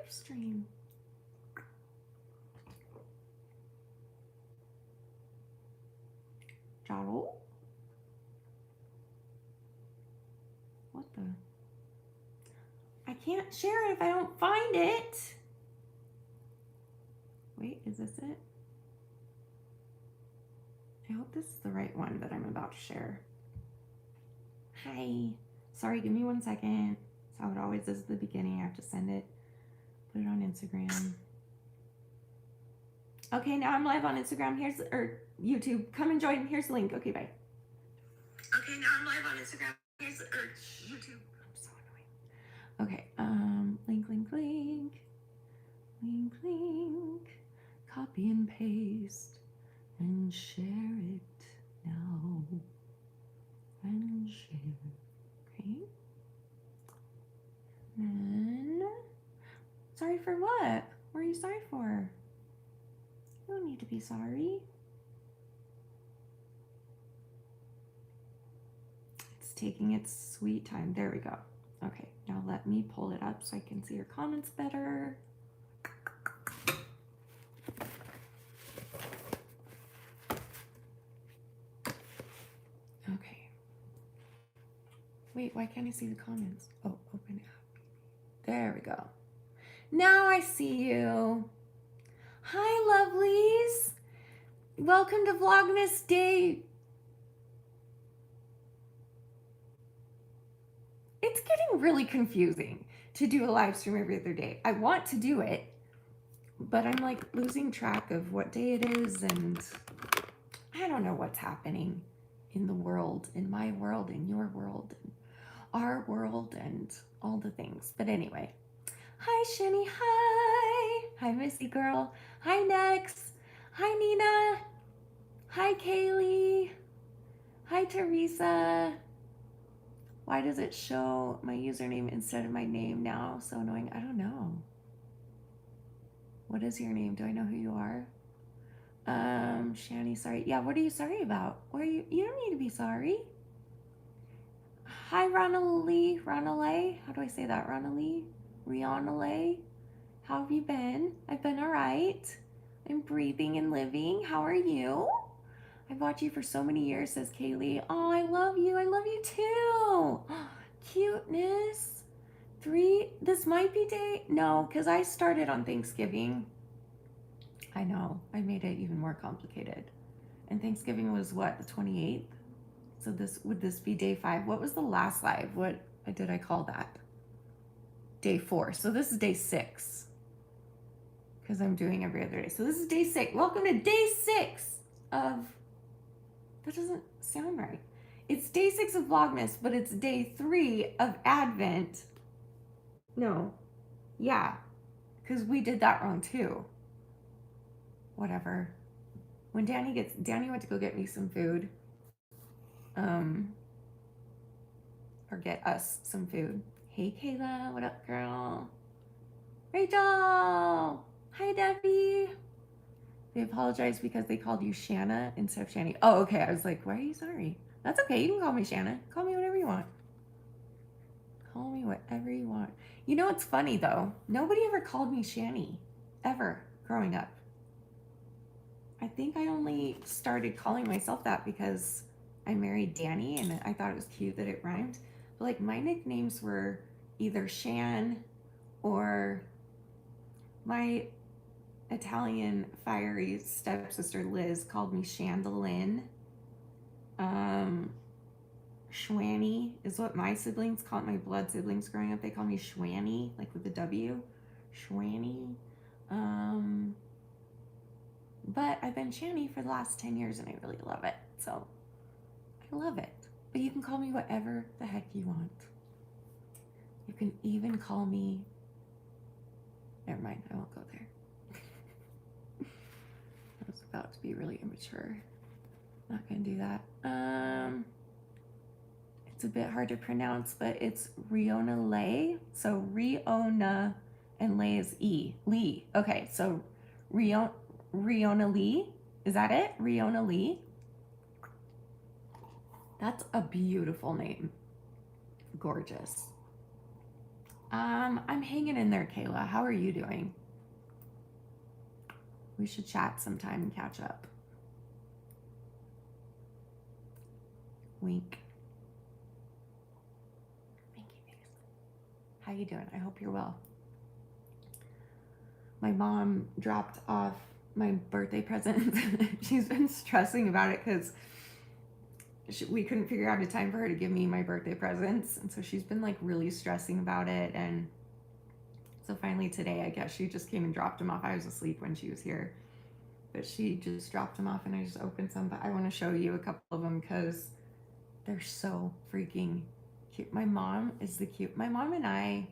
Livestream. Jaro? What the? I can't share it if I don't find it. Wait, is this it? I hope this is the right one that I'm about to share. Hi. Sorry, give me 1 second. That's how it always is at the beginning. I have to send it, put it on Instagram. Okay, now I'm live on Instagram. Here's, or YouTube. Come and join. Here's the link. Okay, bye. Okay, now I'm live on Instagram. Here's, or YouTube. I'm so annoying. Okay, link. Copy and paste and share it now. And share. Okay. And then, sorry for what? What are you sorry for? You don't need to be sorry. It's taking its sweet time. There we go. Okay, now let me pull it up so I can see your comments better. Okay. Wait, why can't I see the comments? Oh, open app. There we go. Now I see you. Hi, lovelies. Welcome to Vlogmas Day. It's getting really confusing to do a live stream every other day. I want to do it, but I'm like losing track of what day it is, and I don't know what's happening in the world, in my world, in your world, in our world, and all the things. But anyway, hi Shanny, hi Missy girl, hi Nex, hi Nina, hi Kaylee, hi Teresa. Why does it show my username instead of my name now? So annoying. I don't know. What is your name? Do I know who you are? Shanny, sorry. Yeah, what are you sorry about? What are you don't need to be sorry. Hi, Ronale. How do I say that? Ronale. How have you been? I've been all right. I'm breathing and living. How are you? I've watched you for so many years, says Kaylee. Oh, I love you. I love you too. Cuteness. 3, this might be day, no, because I started on Thanksgiving. I know, I made it even more complicated. And Thanksgiving was what, the 28th? So would this be day 5? What was the last live? What did I call that? Day 4. So this is day 6. Because I'm doing every other day. So this is day 6. Welcome to day 6 of, that doesn't sound right. It's day 6 of Vlogmas, but it's day 3 of Advent. No, yeah, because we did that wrong too. Whatever. When Danny went to go get me some food, or get us some food. Hey Kayla, what up girl? Rachel, hi Debbie. They apologized because they called you Shanna instead of Shanny. Oh, okay, I was like, why are you sorry? That's okay, you can call me Shanna. Call me whatever you want. Call me whatever you want. You know what's funny though? Nobody ever called me Shanny, ever, growing up. I think I only started calling myself that because I married Danny and I thought it was cute that it rhymed. But like my nicknames were either Shan, or my Italian fiery stepsister Liz called me Chandalin. Shwanny is what my siblings call it, my blood siblings growing up. They call me Shwanny, like with the W. Shwanny. But I've been Shanny for the last 10 years and I really love it. So I love it. But you can call me whatever the heck you want. You can even call me, never mind, I won't go there. I was about to be really immature. Not gonna do that. It's a bit hard to pronounce, but it's Riona Lay. So Riona and Lay is E. Lee. Okay, so Riona Lee. Is that it? Riona Lee. That's a beautiful name. Gorgeous. I'm hanging in there, Kayla. How are you doing? We should chat sometime and catch up. Wink. Winky face. How you doing? I hope you're well. My mom dropped off my birthday present. She's been stressing about it because we couldn't figure out a time for her to give me my birthday presents. And so she's been like really stressing about it. And so finally today, I guess she just came and dropped them off. I was asleep when she was here, but she just dropped them off and I just opened some. But I want to show you a couple of them because they're so freaking cute. My mom is the cute. My mom and I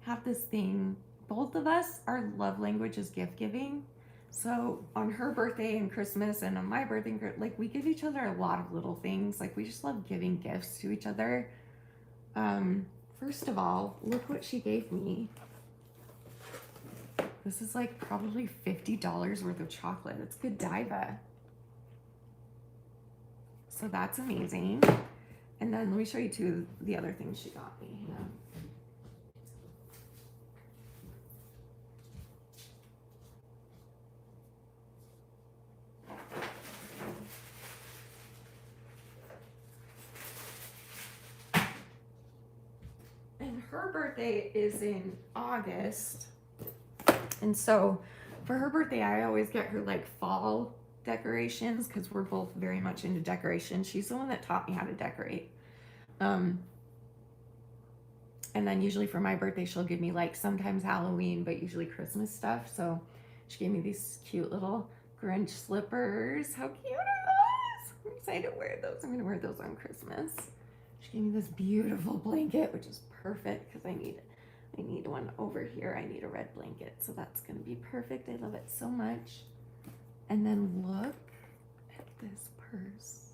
have this thing. Both of us, our love language is gift giving. So on her birthday and Christmas and on my birthday, like we give each other a lot of little things. Like we just love giving gifts to each other. First of all, look what she gave me. This is like probably $50 worth of chocolate. It's Godiva. So that's amazing. And then let me show you two of the other things she got me. Hang on. And her birthday is in August. And so for her birthday, I always get her like fall decorations because we're both very much into decoration. She's the one that taught me how to decorate. And then usually for my birthday, she'll give me like sometimes Halloween, but usually Christmas stuff. So she gave me these cute little Grinch slippers. How cute are those? I'm excited to wear those. I'm going to wear those on Christmas. She gave me this beautiful blanket, which is perfect because I need one over here. I need a red blanket, so that's going to be perfect. I love it so much. And then look at this purse.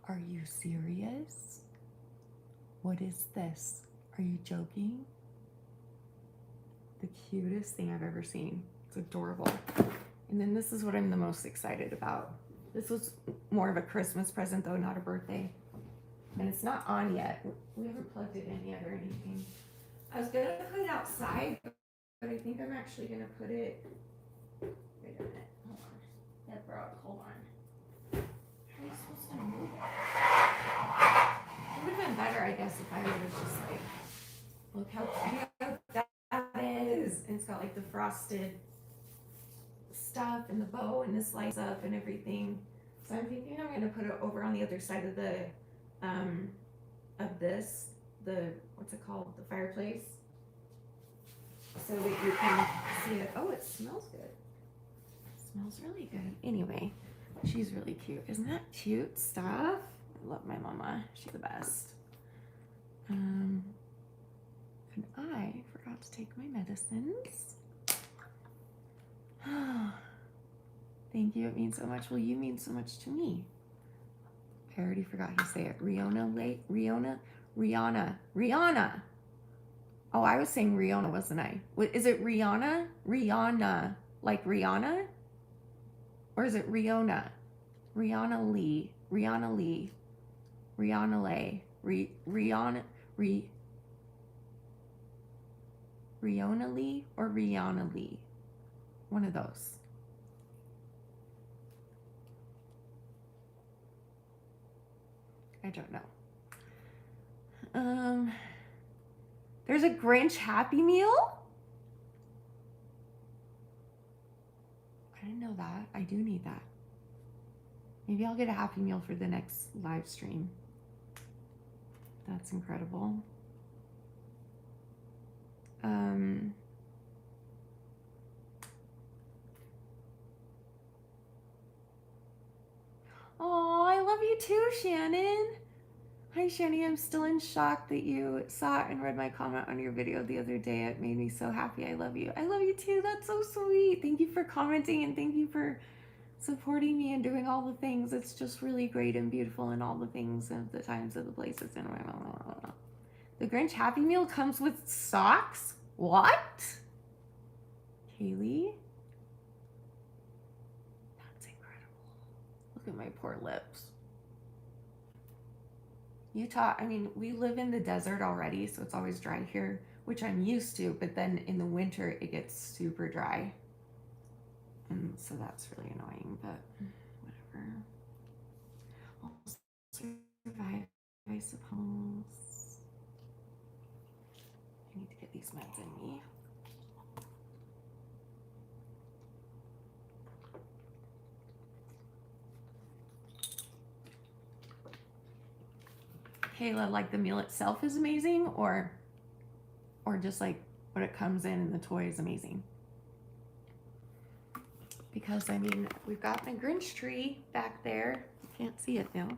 Are you serious? What is this? Are you joking? The cutest thing I've ever seen. It's adorable. And then this is what I'm the most excited about. This was more of a Christmas present though, not a birthday. And it's not on yet. We haven't plugged it in yet or anything. I was gonna put it outside, but I think I'm actually gonna put it. Wait a minute. Hold on. That brought. Hold on. How are you supposed to move it? It would have been better, I guess, if I would have just like. Look how cute that is. And it's got like the frosted stuff and the bow and this lights up and everything. So I'm thinking I'm gonna put it over on the other side of the what's it called, the fireplace, so that you can see it. Oh, it smells good. It smells really good. Anyway, she's really cute. Isn't that cute stuff? I love my mama. She's the best. And I forgot to take my medicines. Thank you. It means so much. Well, you mean so much to me. I already forgot how to say it. Rihanna. Oh, I was saying Rihanna, wasn't I? Is it Rihanna? Rihanna. Like Rihanna? Or is it Rihanna? Rihanna Lee. Rihanna Lee. Rihanna Lay. Rihanna Lee or Rihanna Lee? One of those. I don't know. There's a Grinch Happy Meal? I didn't know that. I do need that. Maybe I'll get a Happy Meal for the next live stream. That's incredible. Oh, I love you too, Shannon. Hi, Shanny. I'm still in shock that you saw and read my comment on your video the other day. It made me so happy. I love you. I love you too. That's so sweet. Thank you for commenting and thank you for supporting me and doing all the things. It's just really great and beautiful and all the things and the times and the places. And the Grinch Happy Meal comes with socks? What? Kaylee? That's incredible. Look at my poor lips. Utah, I mean, we live in the desert already, so it's always dry here, which I'm used to, but then in the winter it gets super dry. And so that's really annoying, but whatever. I'll survive, I suppose. I need to get these meds in me. Kayla, like the meal itself is amazing, or just like what it comes in and the toy is amazing? Because I mean, we've got my Grinch tree back there. You can't see it now.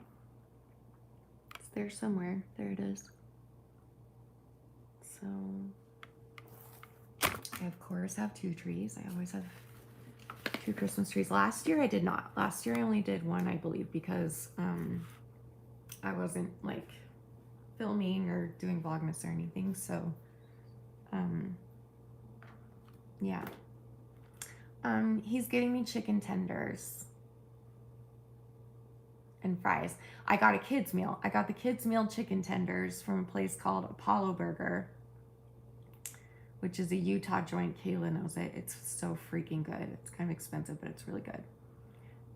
It's there somewhere. There it is. So I of course have 2 trees. I always have 2 Christmas trees. Last year I did not. Last year I only did 1, I believe, because I wasn't like filming or doing Vlogmas or anything. So yeah. He's getting me chicken tenders and fries. I got a kids meal. I got the kids meal chicken tenders from a place called Apollo Burger, which is a Utah joint. Kayla knows it. It's so freaking good. It's kind of expensive, but it's really good.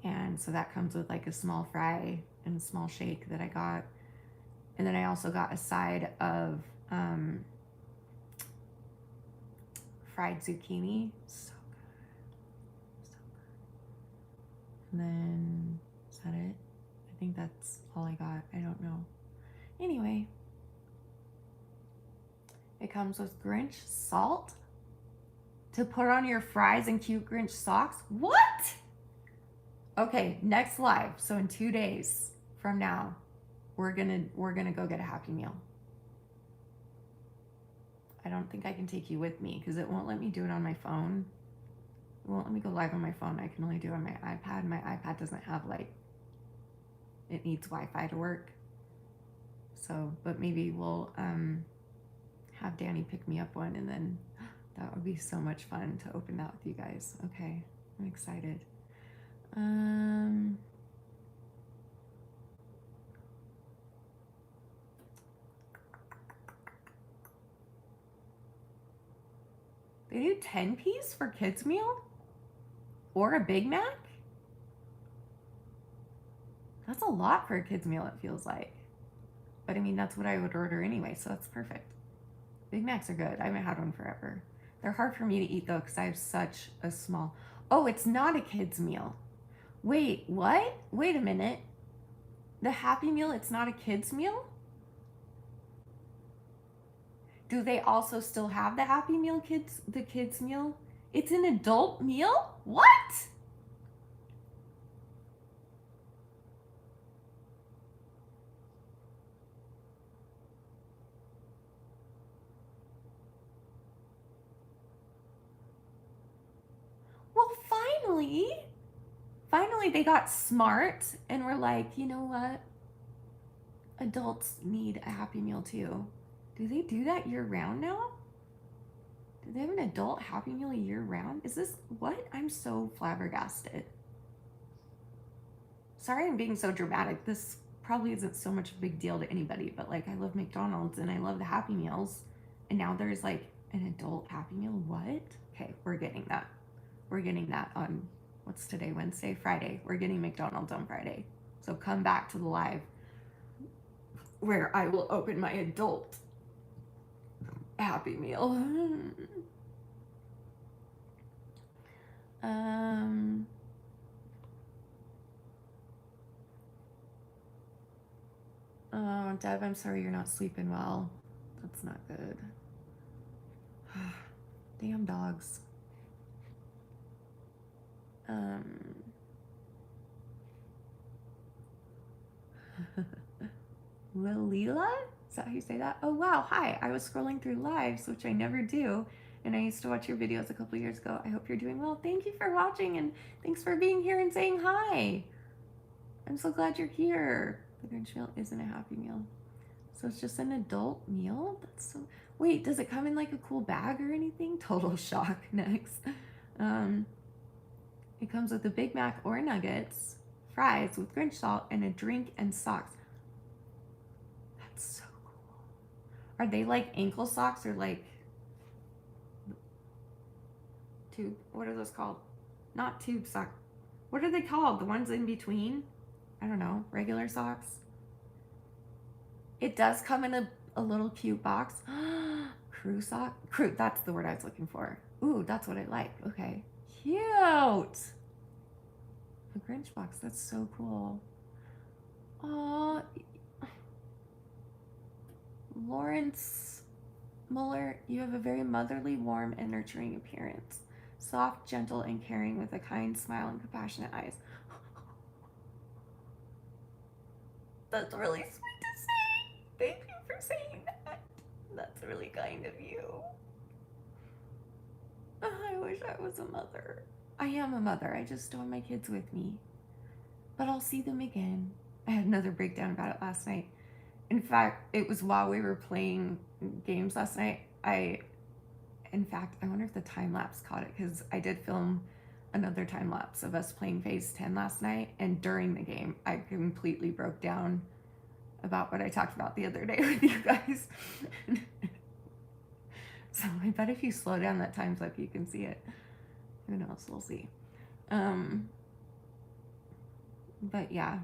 And so that comes with like a small fry and a small shake that I got. And then I also got a side of fried zucchini. So good. So good. And then, is that it? I think that's all I got. I don't know. Anyway, it comes with Grinch salt to put on your fries and cute Grinch socks. What? Okay, next live. So in 2 days from now, we're gonna go get a Happy Meal. I don't think I can take you with me because it won't let me do it on my phone. It won't let me go live on my phone. I can only do it on my iPad. My iPad doesn't have like, it needs Wi-Fi to work. So, but maybe we'll have Danny pick me up one, and then that would be so much fun to open that with you guys. Okay, I'm excited. They do 10-piece for kids meal? Or a Big Mac? That's a lot for a kids meal, it feels like. But I mean, that's what I would order anyway, so that's perfect. Big Macs are good. I haven't had one forever. They're hard for me to eat though, because I have such a small... Oh, it's not a kids meal. Wait, what? Wait a minute. The Happy Meal, it's not a kids meal? Do they also still have the Happy Meal the kids meal? It's an adult meal? What? Well, finally they got smart and were like, you know what? Adults need a Happy Meal too. Do they do that year round now? Do they have an adult Happy Meal year round? Is this what? I'm so flabbergasted. Sorry I'm being so dramatic. This probably isn't so much a big deal to anybody, but like I love McDonald's and I love the Happy Meals. And now there's like an adult Happy Meal. What? Okay, we're getting that. We're getting that on, what's today? Wednesday? Friday. We're getting McDonald's on Friday. So come back to the live where I will open my adult Happy Meal. Oh, Deb, I'm sorry you're not sleeping well. That's not good. Damn dogs. Lila? Is that how you say that? Oh, wow. Hi. I was scrolling through lives, which I never do. And I used to watch your videos a couple years ago. I hope you're doing well. Thank you for watching, and thanks for being here and saying hi. I'm so glad you're here. The Grinch meal isn't a Happy Meal. So it's just an adult meal? That's so... Wait, does it come in like a cool bag or anything? Total shock. Next. It comes with a Big Mac or nuggets, fries with Grinch salt, and a drink and socks. That's so cool. Are they like ankle socks or like tube? What are those called? Not tube sock. What are they called? The ones in between? I don't know. Regular socks? It does come in a little cute box. Crew sock? Crew, that's the word I was looking for. Ooh, that's what I like. Okay. Cute. A Grinch box. That's so cool. Aw. Lawrence Muller, you have a very motherly, warm, and nurturing appearance. Soft, gentle, and caring with a kind smile and compassionate eyes. That's really sweet to say. Thank you for saying that. That's really kind of you. I wish I was a mother. I am a mother. I just don't have my kids with me. But I'll see them again. I had another breakdown about it last night. In fact, it was while we were playing games last night. In fact, I wonder if the time lapse caught it, because I did film another time lapse of us playing phase 10 last night, and during the game I completely broke down about what I talked about the other day with you guys. So I bet if you slow down that time clip you can see it. Who knows, we'll see. But yeah,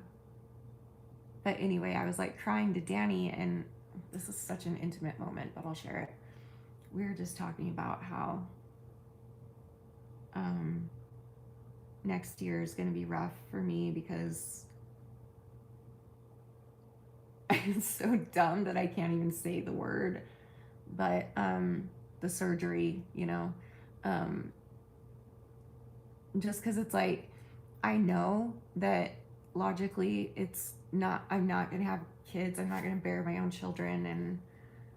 but anyway, I was like crying to Danny, and this is such an intimate moment, but I'll share it. We were just talking about how next year is going to be rough for me because it's so dumb that I can't even say the word, but the surgery, you know, just because it's like, I know that logically it's not, I'm not going to have kids, I'm not going to bear my own children, and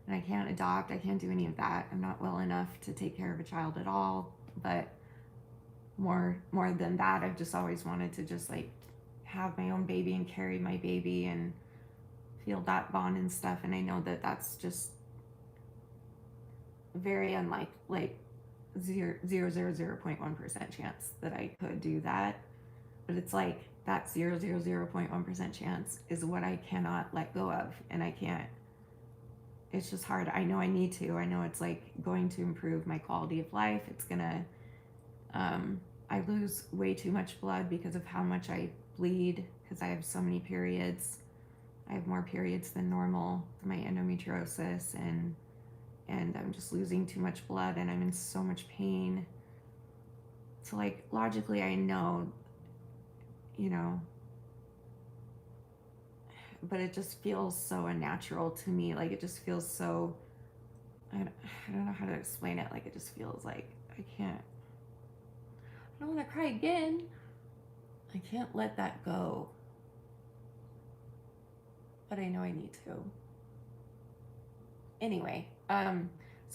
I can't adopt, I can't do any of that. I'm not well enough to take care of a child at all, but more than that, I've just always wanted to just like have my own baby and carry my baby and feel that bond and stuff. And I know that that's just very unlike, like 0.1% chance that I could do that. But it's like that 0.1% chance is what I cannot let go of, and I can't. It's just hard. I know I need to. I know it's like going to improve my quality of life. It's gonna, I lose way too much blood because of how much I bleed, because I have so many periods. I have more periods than normal for my endometriosis, and I'm just losing too much blood, and I'm in so much pain. So like logically I know, you know, but it just feels so unnatural to me. Like it just feels so, I don't know how to explain it. Like it just feels like I can't, I don't want to cry again. I can't let that go, but I know I need to. Anyway, so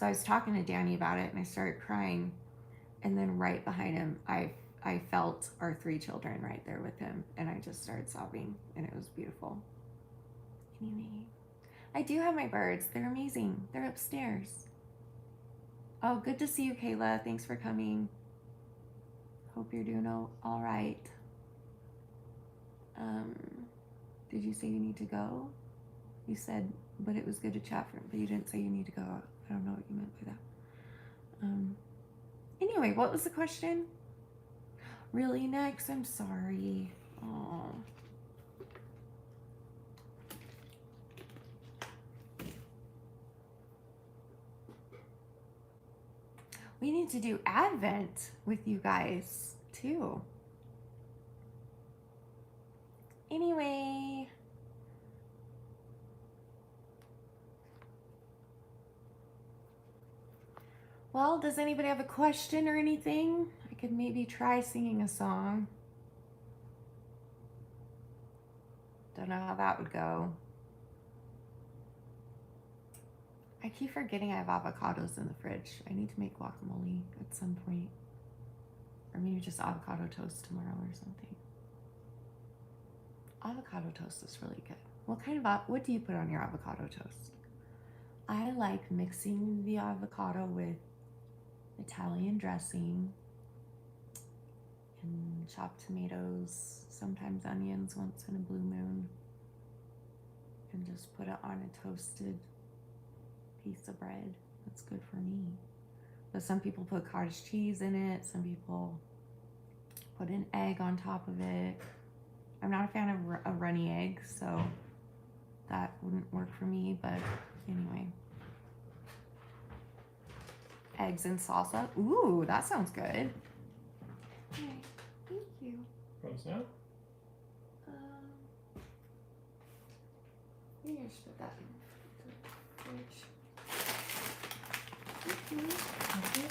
I was talking to Danny about it, and I started crying, and then right behind him, I felt our 3 children right there with him, and I just started sobbing, and it was beautiful. Anyway, I do have my birds. They're amazing. They're upstairs. Oh, good to see you, Kayla. Thanks for coming. Hope you're doing all right. Did you say you need to go? You said, but it was good to chat for him, but you didn't say you need to go. I don't know what you meant by that. Anyway, what was the question? Really, next? I'm sorry. Oh. We need to do Advent with you guys too. Anyway. Well, does anybody have a question or anything? I could maybe try singing a song. Don't know how that would go. I keep forgetting I have avocados in the fridge. I need to make guacamole at some point. Or maybe just avocado toast tomorrow or something. Avocado toast is really good. What do you put on your avocado toast? I like mixing the avocado with Italian dressing and chopped tomatoes, sometimes onions once in a blue moon. and just put it on a toasted piece of bread. That's good for me. But some people put cottage cheese in it. Some people put an egg on top of it. I'm not a fan of a runny egg, so that wouldn't work for me. But anyway. Eggs and salsa. Ooh, that sounds good. Okay, thank you. What's that? Maybe I should put that in the fridge. Thank you. Okay.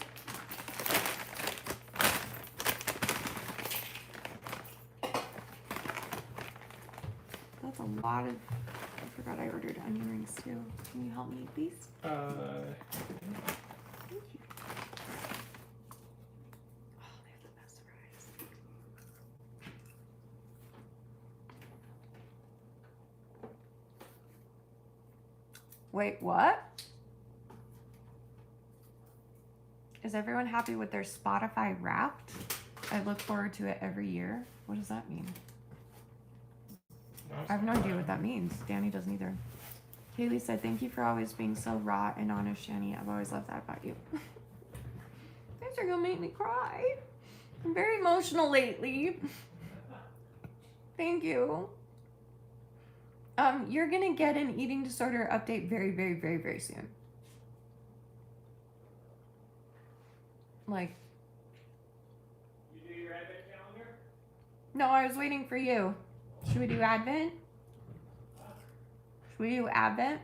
That's a lot of. I forgot I ordered onion rings too. Can you help me, please? Thank you. Oh, they have the best fries. Wait, what? Is everyone happy with their Spotify Wrapped? I look forward to it every year. What does that mean? I have no idea what that means. Danny doesn't either. Kaylee said, thank you for always being so raw and honest, Shanny. I've always loved that about you. These are gonna make me cry. I'm very emotional lately. Thank you. You're gonna get an eating disorder update very, very, very, very soon. Like. You do your Advent calendar? No, I was waiting for you. Should we do Advent? Should we do Advent?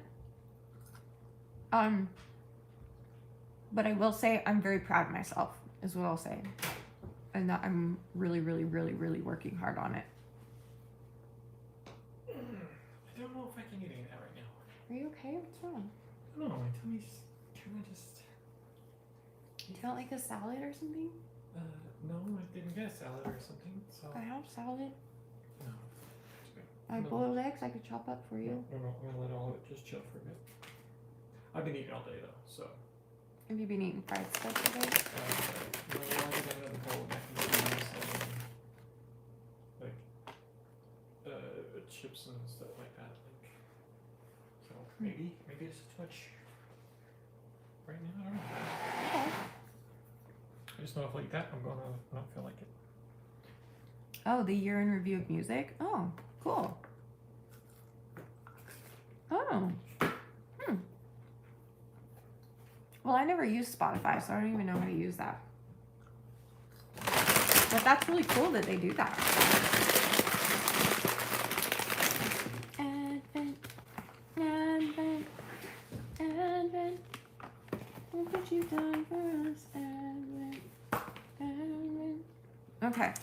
But I will say I'm very proud of myself, is what I'll say. And that I'm really, really, really, really working hard on it. I don't know if I can eat any of that right now. Are you okay? What's wrong? No, my tummy's kind of just. Do you want like a salad or something? No, I didn't get a salad or something, so. I have salad. No. It's good. I have boiled eggs I could chop up for you. No, I'm gonna let all of it just chill for a bit. I've been eating all day though, so. Have you been eating fried stuff today? No, I just got another bowl of mac and cheese and like chips and stuff like that. Like, so maybe it's too much right now. I don't know. Okay. I just know if like that, I'm gonna not feel like it. Oh, the year in review of music. Oh, cool. Oh. Well, I never used Spotify, so I don't even know how to use that. But that's really cool that they do that. Advent, Advent, Advent. Look what you've done for us, Advent, Advent. Okay.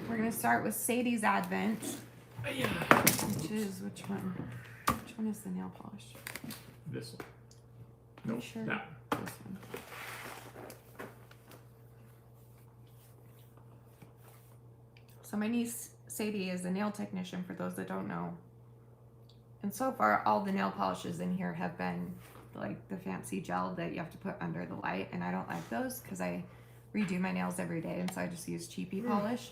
We're gonna start with Sadie's Advent. Yeah. Which which one? Which one is the nail polish? This one. No, Nope, sure. that. This one. So my niece Sadie is a nail technician, for those that don't know. And so far, all the nail polishes in here have been like the fancy gel that you have to put under the light, and I don't like those because I redo my nails every day, and so I just use cheapy polish.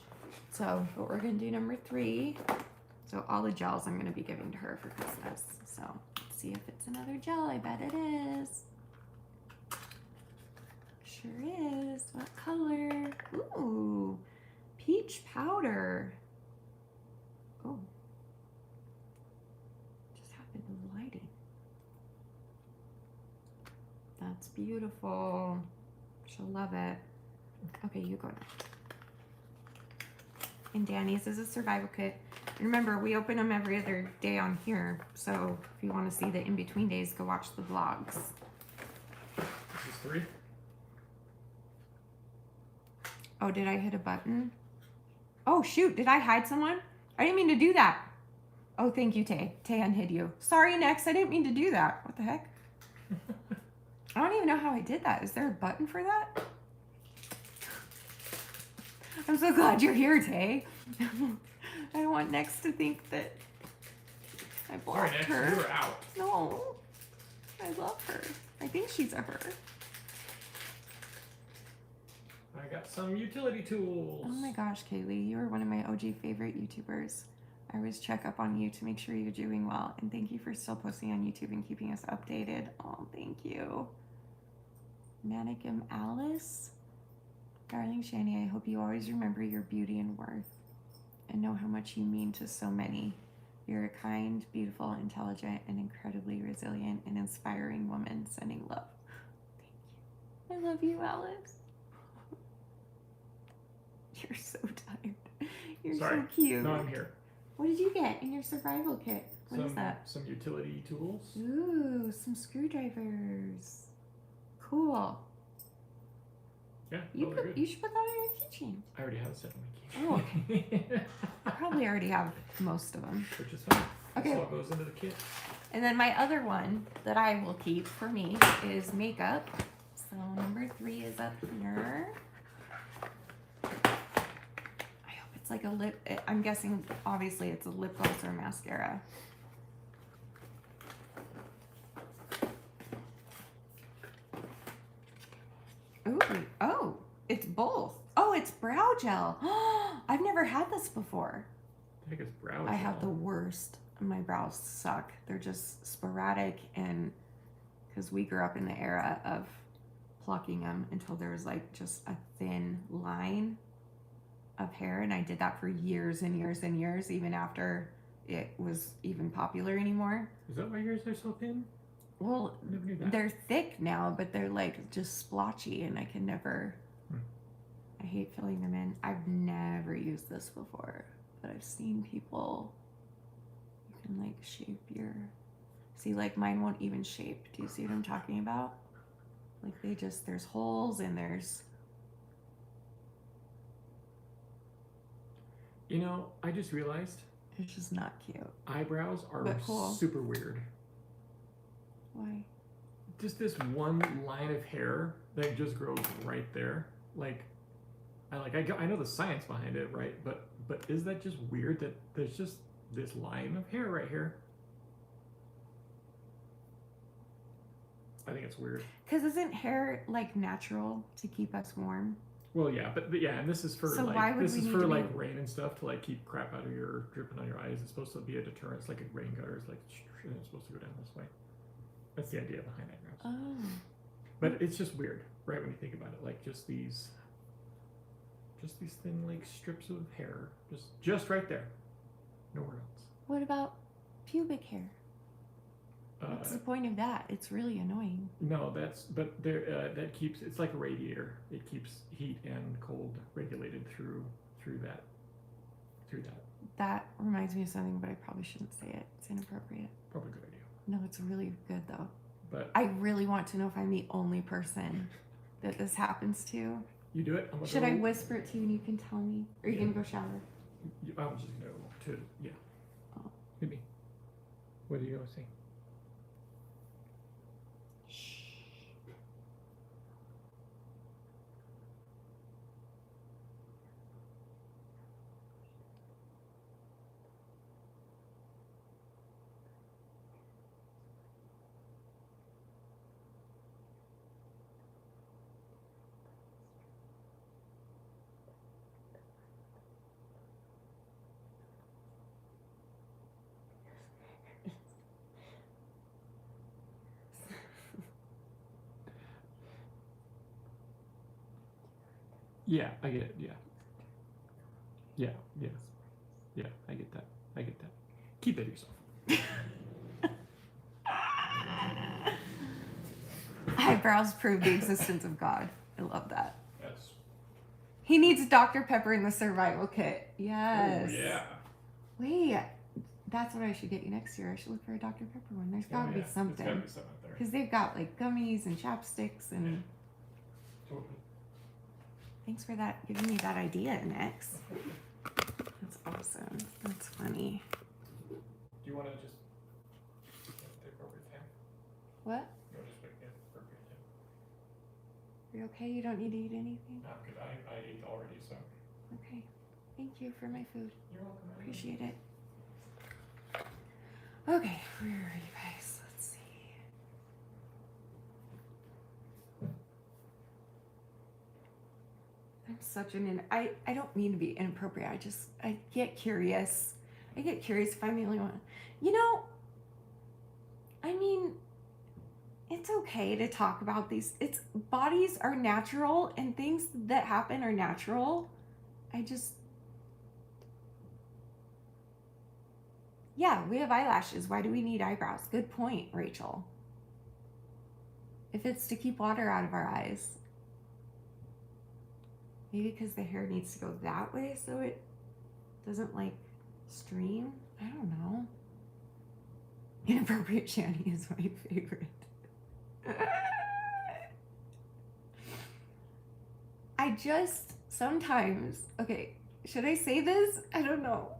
So, but we're gonna do number 3. So all the gels I'm gonna be giving to her for Christmas. So let's see if it's another gel. I bet it is. Sure is. What color? Ooh, peach powder. Oh, just happened with the lighting. That's beautiful. She'll love it. Okay, you go now. And Danny's is a survival kit. And remember, we open them every other day on here. So if you want to see the in-between days, go watch the vlogs. This is 3. Oh, did I hit a button? Oh, shoot. Did I hide someone? I didn't mean to do that. Oh, thank you, Tay. Tay unhid you. Sorry, next. I didn't mean to do that. What the heck? I don't even know how I did that. Is there a button for that? I'm so glad you're here, Tay. I don't want Next to think that I blocked Sorry, her. Next, you were out. No, I love her. I think she's a her. I got some utility tools. Oh my gosh, Kaylee, you are one of my OG favorite YouTubers. I always check up on you to make sure you're doing well. And thank you for still posting on YouTube and keeping us updated. Oh, thank you. Manicum Alice. Darling Shanny, I hope you always remember your beauty and worth and know how much you mean to so many. You're a kind, beautiful, intelligent, and incredibly resilient and inspiring woman. Sending love. Thank you. I love you, Alice. You're so tired. You're Sorry. so cute. No, I'm here. What did you get in your survival kit? What is that? Some utility tools. Ooh, some screwdrivers. Cool. Yeah, You should put that on your keychain. I already have a set on my keychain. Oh, okay. I probably already have most of them. Which is fine. Okay. This all goes into the kit. And then my other one that I will keep for me is makeup. So number 3 is up here. I hope it's like a lip. I'm guessing, obviously, it's a lip gloss or mascara. Ooh, oh, it's both. Oh, it's brow gel. I've never had this before. I think it's brow I gel. have the worst. My brows suck. They're just sporadic, and because we grew up in the era of plucking them until there was like just a thin line of hair, and I did that for years and years and years, even after it was even popular anymore. Is that why yours are so thin? Well, I never knew that. they're thick now, but they're like just splotchy, and I can never. I hate filling them in. I've never used this before, but I've seen people. You can like shape your. See, like mine won't even shape. Do you see what I'm talking about? Like they just, there's holes and there's. You know, I just realized It's just not cute. eyebrows are But cool. super weird. Why? Just this one line of hair that just grows right there. Like, I know the science behind it, right? But is that just weird that there's just this line of hair right here? I think it's weird. Because isn't hair like natural to keep us warm? Well, yeah, but yeah, and this is for So like why would this we is need for to like be- rain and stuff to like keep crap out of your dripping on your eyes. It's supposed to be a deterrent. It's like a rain gutter. It's like it's supposed to go down this way. That's the idea behind eyebrows. Oh. But it's just weird, right? When you think about it, like just these thin like strips of hair, just right there, nowhere else. What about pubic hair? What's the point of that? It's really annoying. No, that keeps, it's like a radiator. It keeps heat and cold regulated through that. That reminds me of something, but I probably shouldn't say it. It's inappropriate. Probably a good idea. No, it's really good though. But I really want to know if I'm the only person that this happens to. you do it. Should I whisper it to you and you can tell me? Or are you Yeah. gonna go shower? I was just gonna go to yeah. Oh. Maybe. What are you gonna say? Yeah, I get it. Yeah. I get that. Keep that to yourself. Eyebrows prove the existence of God. I love that. That's. He needs Dr. Pepper in the survival kit. Yes. Oh, yeah. Wait, that's what I should get you next year. I should look for a Dr. Pepper one. There's gotta be There's something. gotta be something out there. Because they've got like gummies and chapsticks and Totally. thanks for that, giving me that idea, Nex. That's awesome. That's funny. Do you want to just take the appropriate time? What? You want to just pick the appropriate time? Are you okay? You don't need to eat anything? No, because I ate already, so. Okay. Thank you for my food. You're welcome. Appreciate it. Okay, where are you guys? Let's see. I'm such an I don't mean to be inappropriate. I get curious I get curious if I'm the only one. You know, I mean, it's okay to talk about these. It's bodies are natural and things that happen are natural. Yeah, we have eyelashes. Why do we need eyebrows? Good point, Rachel. If it's to keep water out of our eyes. Maybe because the hair needs to go that way so it doesn't like stream. I don't know. Inappropriate Shanny is my favorite. I just sometimes, okay, should I say this? I don't know.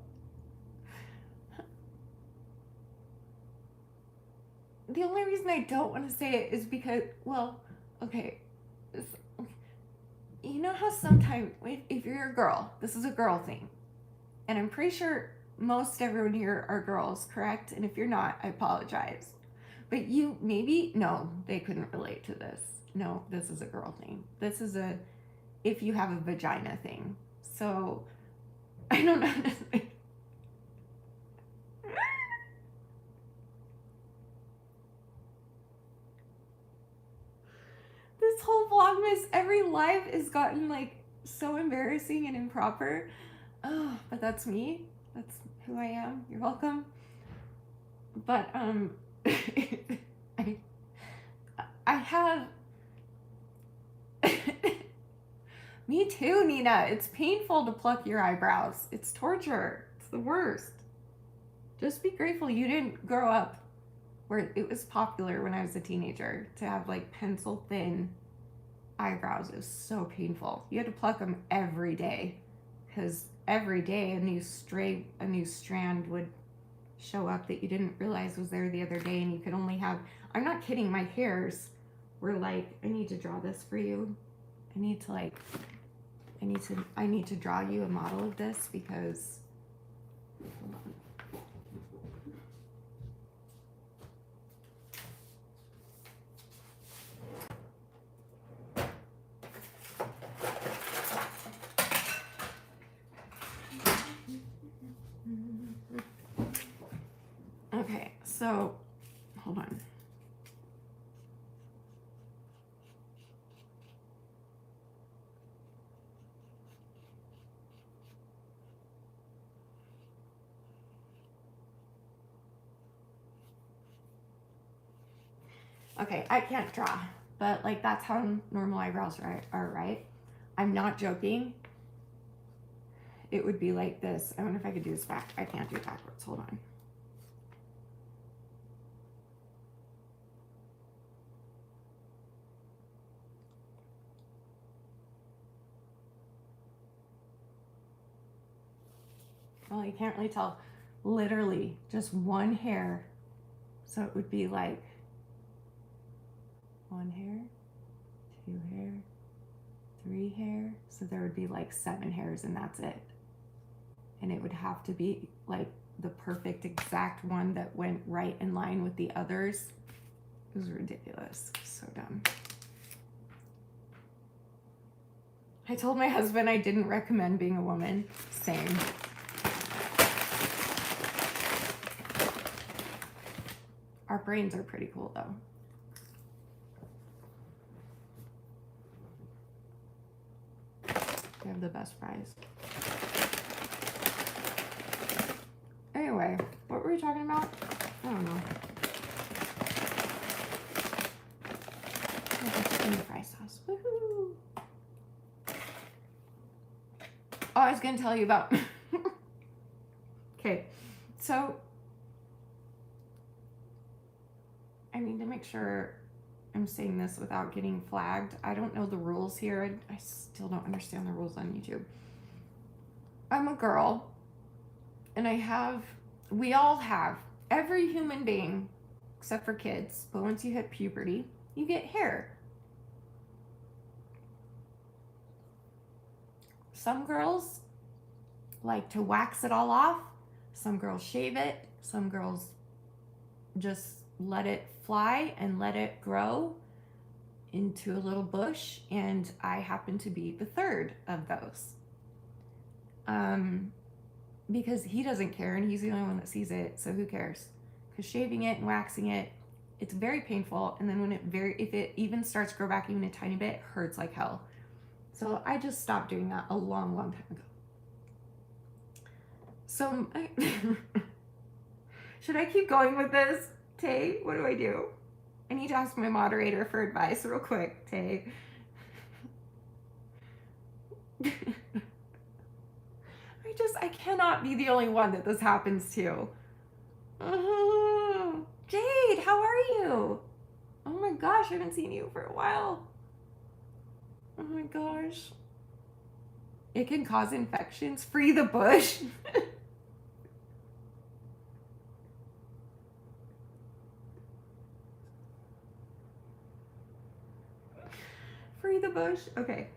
The only reason I don't want to say it is because, well, okay, you know how sometimes, if you're a girl, this is a girl thing, and I'm pretty sure most everyone here are girls, correct? And if you're not, I apologize. But you maybe, no, they couldn't relate to this. No, this is a girl thing. This is a, if you have a vagina thing. So, I don't know how to say. This whole Vlogmas, every live has gotten like so embarrassing and improper. Oh, but that's me. That's who I am. You're welcome. But I have me too, Nina. It's painful to pluck your eyebrows. It's torture. It's the worst. Just be grateful you didn't grow up where it was popular when I was a teenager to have like pencil thin eyebrows. It was so painful. You had to pluck them every day because every day a new strand would show up that you didn't realize was there the other day, and you could only have, I'm not kidding, my hairs were like, I need to draw this for you. I need to draw you a model of this because, hold on. Okay, so hold on. Okay, I can't draw, but like that's how normal eyebrows are, right? I'm not joking. It would be like this. I wonder if I could do this back. I can't do it backwards. Hold on. Well, you can't really tell. Literally just one hair. So it would be like one hair, two hair, three hair. So there would be like 7 hairs and that's it. And it would have to be like the perfect exact one that went right in line with the others. It was ridiculous. So dumb. I told my husband I didn't recommend being a woman. Same. Our brains are pretty cool though. We have the best fries. Anyway, what were we talking about? I don't know. In the fry sauce. Woohoo! Oh, I was gonna tell you about. Okay, so I need to make sure I'm saying this without getting flagged. I don't know the rules here. I still don't understand the rules on YouTube. I'm a girl, and we all have, every human being, except for kids, but once you hit puberty, you get hair. Some girls like to wax it all off. Some girls shave it. Some girls just let it fly and let it grow into a little bush, and I happen to be the third of those. because he doesn't care and he's the only one that sees it, so who cares? Because shaving it and waxing it, it's very painful, and then when if it even starts to grow back even a tiny bit, it hurts like hell. So I just stopped doing that a long time ago. So should I keep going with this, Tay? What do I do? I need to ask my moderator for advice real quick, Tay. I cannot be the only one that this happens to. Jade, how are you? Oh my gosh, I haven't seen you for a while. Oh my gosh. It can cause infections. Free the bush. Free the bush. Okay.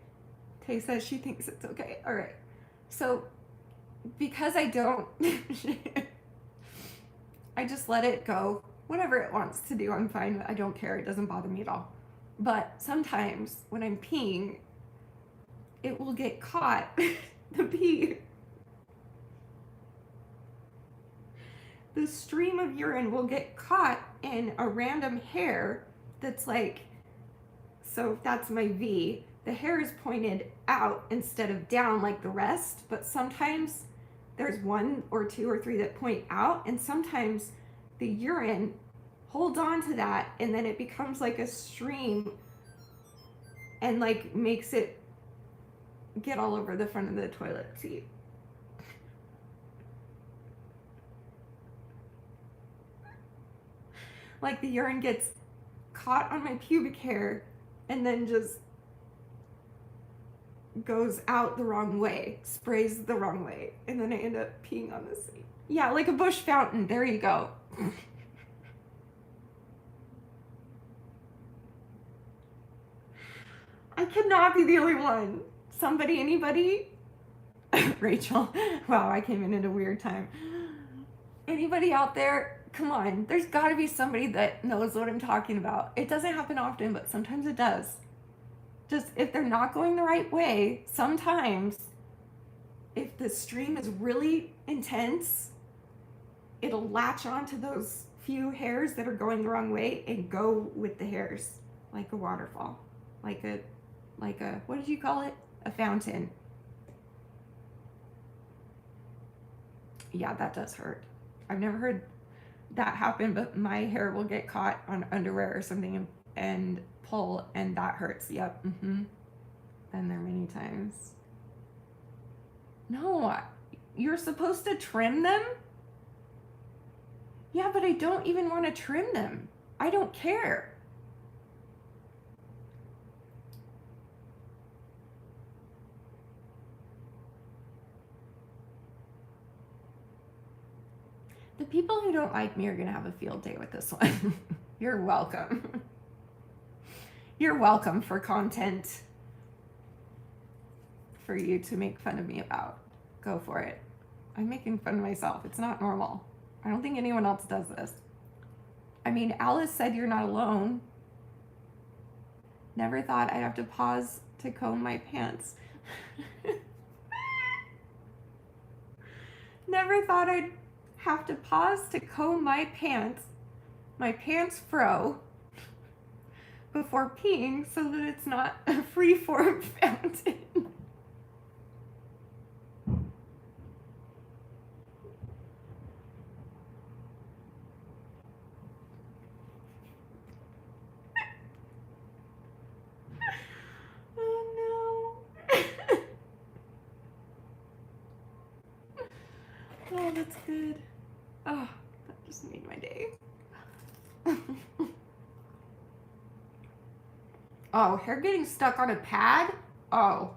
Tay says she thinks it's okay. All right. So, because I don't, I just let it go. Whatever it wants to do, I'm fine. I don't care. It doesn't bother me at all. But sometimes when I'm peeing, it will get caught. The pee. The stream of urine will get caught in a random hair that's like, so that's my V. The hair is pointed out instead of down like the rest, but sometimes there's 1 or 2 or 3 that point out, and sometimes the urine holds on to that, and then it becomes like a stream and like makes it get all over the front of the toilet seat. Like the urine gets caught on my pubic hair and then just goes out the wrong way, sprays the wrong way, and then I end up peeing on the seat. Yeah, like a bush fountain. There you go. I cannot be the only one. Somebody, anybody? Rachel. Wow, I came in at a weird time. Anybody out there? Come on. There's got to be somebody that knows what I'm talking about. It doesn't happen often, but sometimes it does. Just if they're not going the right way, sometimes if the stream is really intense, it'll latch onto those few hairs that are going the wrong way and go with the hairs like a waterfall, like a what did you call it? A fountain. Yeah, that does hurt. I've never heard that happen, but my hair will get caught on underwear or something and pull, and that hurts. Yep. Been there many times. No, you're supposed to trim them? Yeah, but I don't even want to trim them. I don't care. The people who don't like me are going to have a field day with this one. You're welcome. You're welcome for content for you to make fun of me about. Go for it. I'm making fun of myself. It's not normal. I don't think anyone else does this. I mean, Alice said you're not alone. Never thought I'd have to pause to comb my pants. Never thought I'd have to pause to comb my pants fro, before peeing so that it's not a free-form fountain. Oh no. Oh, that's good. Oh, that just made my day. Oh, hair getting stuck on a pad? Oh.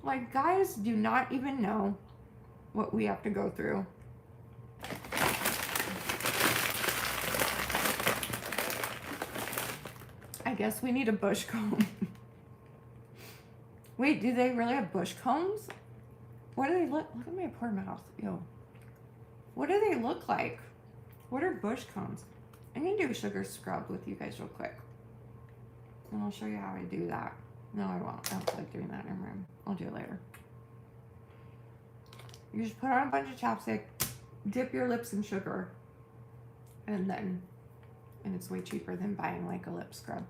Like, guys do not even know what we have to go through. I guess we need a bush comb. Wait, do they really have bush combs? What do they look? Look at my poor mouth. Ew. What do they look like? What are bush combs? I need to do a sugar scrub with you guys real quick. And I'll show you how I do that. No, I won't. I don't feel like doing that. Never mind. I'll do it later. You just put on a bunch of chapstick, dip your lips in sugar, and it's way cheaper than buying like a lip scrub.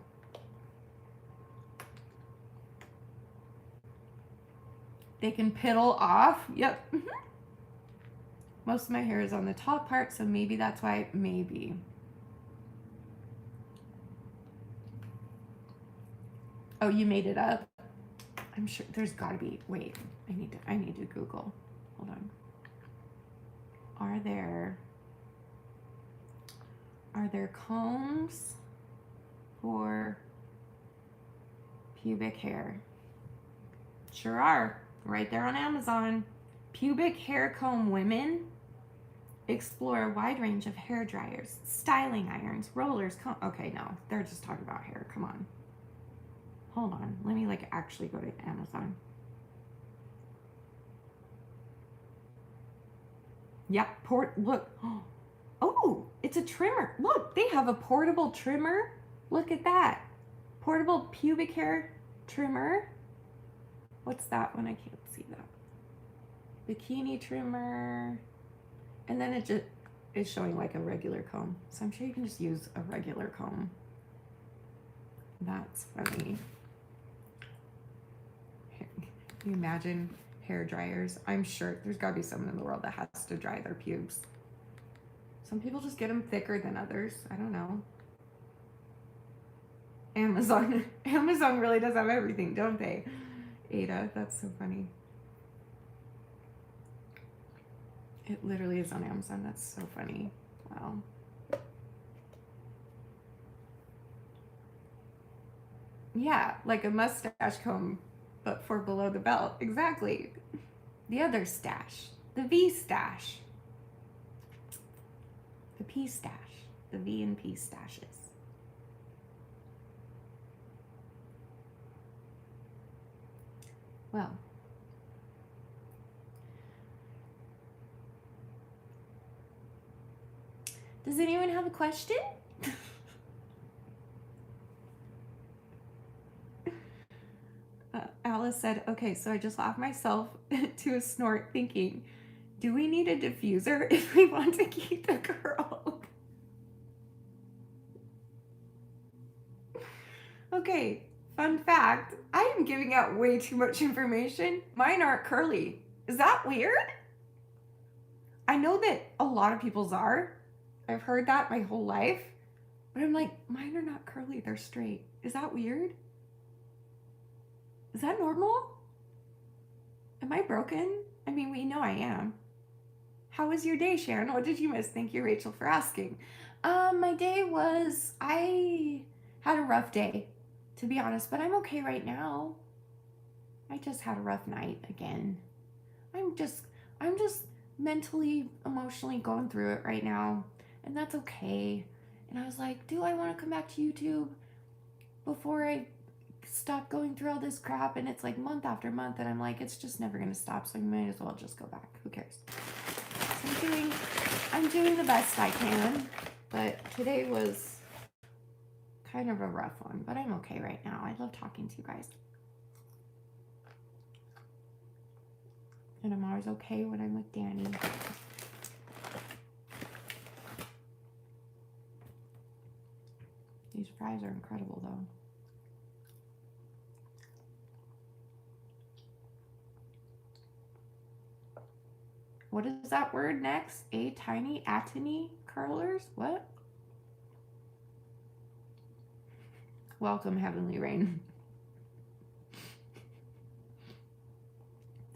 They can piddle off. Yep. Most of my hair is on the top part, so maybe that's why. Maybe. Oh, you made it up? I'm sure there's gotta be. Wait, I need to Google. Hold on. Are there combs for pubic hair? Sure are. Right there on Amazon. Pubic hair comb women explore a wide range of hair dryers, styling irons, rollers, okay, no, they're just talking about hair. Come on. Hold on. Let me like actually go to Amazon. Yep, look. Oh, it's a trimmer. Look, they have a portable trimmer. Look at that. Portable pubic hair trimmer. What's that one? I can't see that. Bikini trimmer. And then it just is showing like a regular comb. So I'm sure you can just use a regular comb. That's funny. Can you imagine hair dryers? I'm sure there's got to be someone in the world that has to dry their pubes. Some people just get them thicker than others. I don't know. Amazon really does have everything, don't they? Ada, that's so funny. It literally is on Amazon. That's so funny. Wow. Yeah, like a mustache comb, but for below the belt. Exactly. The other stash. The V stash. The P stash. The V and P stashes. Well. Does anyone have a question? Alice said, okay, so I just laughed myself to a snort thinking, do we need a diffuser if we want to keep the curl? Okay, fun fact, I am giving out way too much information. Mine aren't curly. Is that weird? I know that a lot of people's are. I've heard that my whole life. But I'm like, mine are not curly, they're straight. Is that weird? Is that normal? Am I broken? I mean, we know I am. How was your day, Sharon? What did you miss? Thank you, Rachel, for asking. My day was, I had a rough day, to be honest, but I'm okay right now. I just had a rough night again. I'm just mentally, emotionally going through it right now, and that's okay. And I was like, do I want to come back to YouTube before I stop going through all this crap? And it's like month after month, and I'm like, it's just never gonna stop, so I might as well just go back. Who cares? So I'm doing the best I can, but today was kind of a rough one, but I'm okay right now. I love talking to you guys. And I'm always okay when I'm with Danny. These fries are incredible, though. What is that word next? Atony curlers? What? Welcome, Heavenly Rain.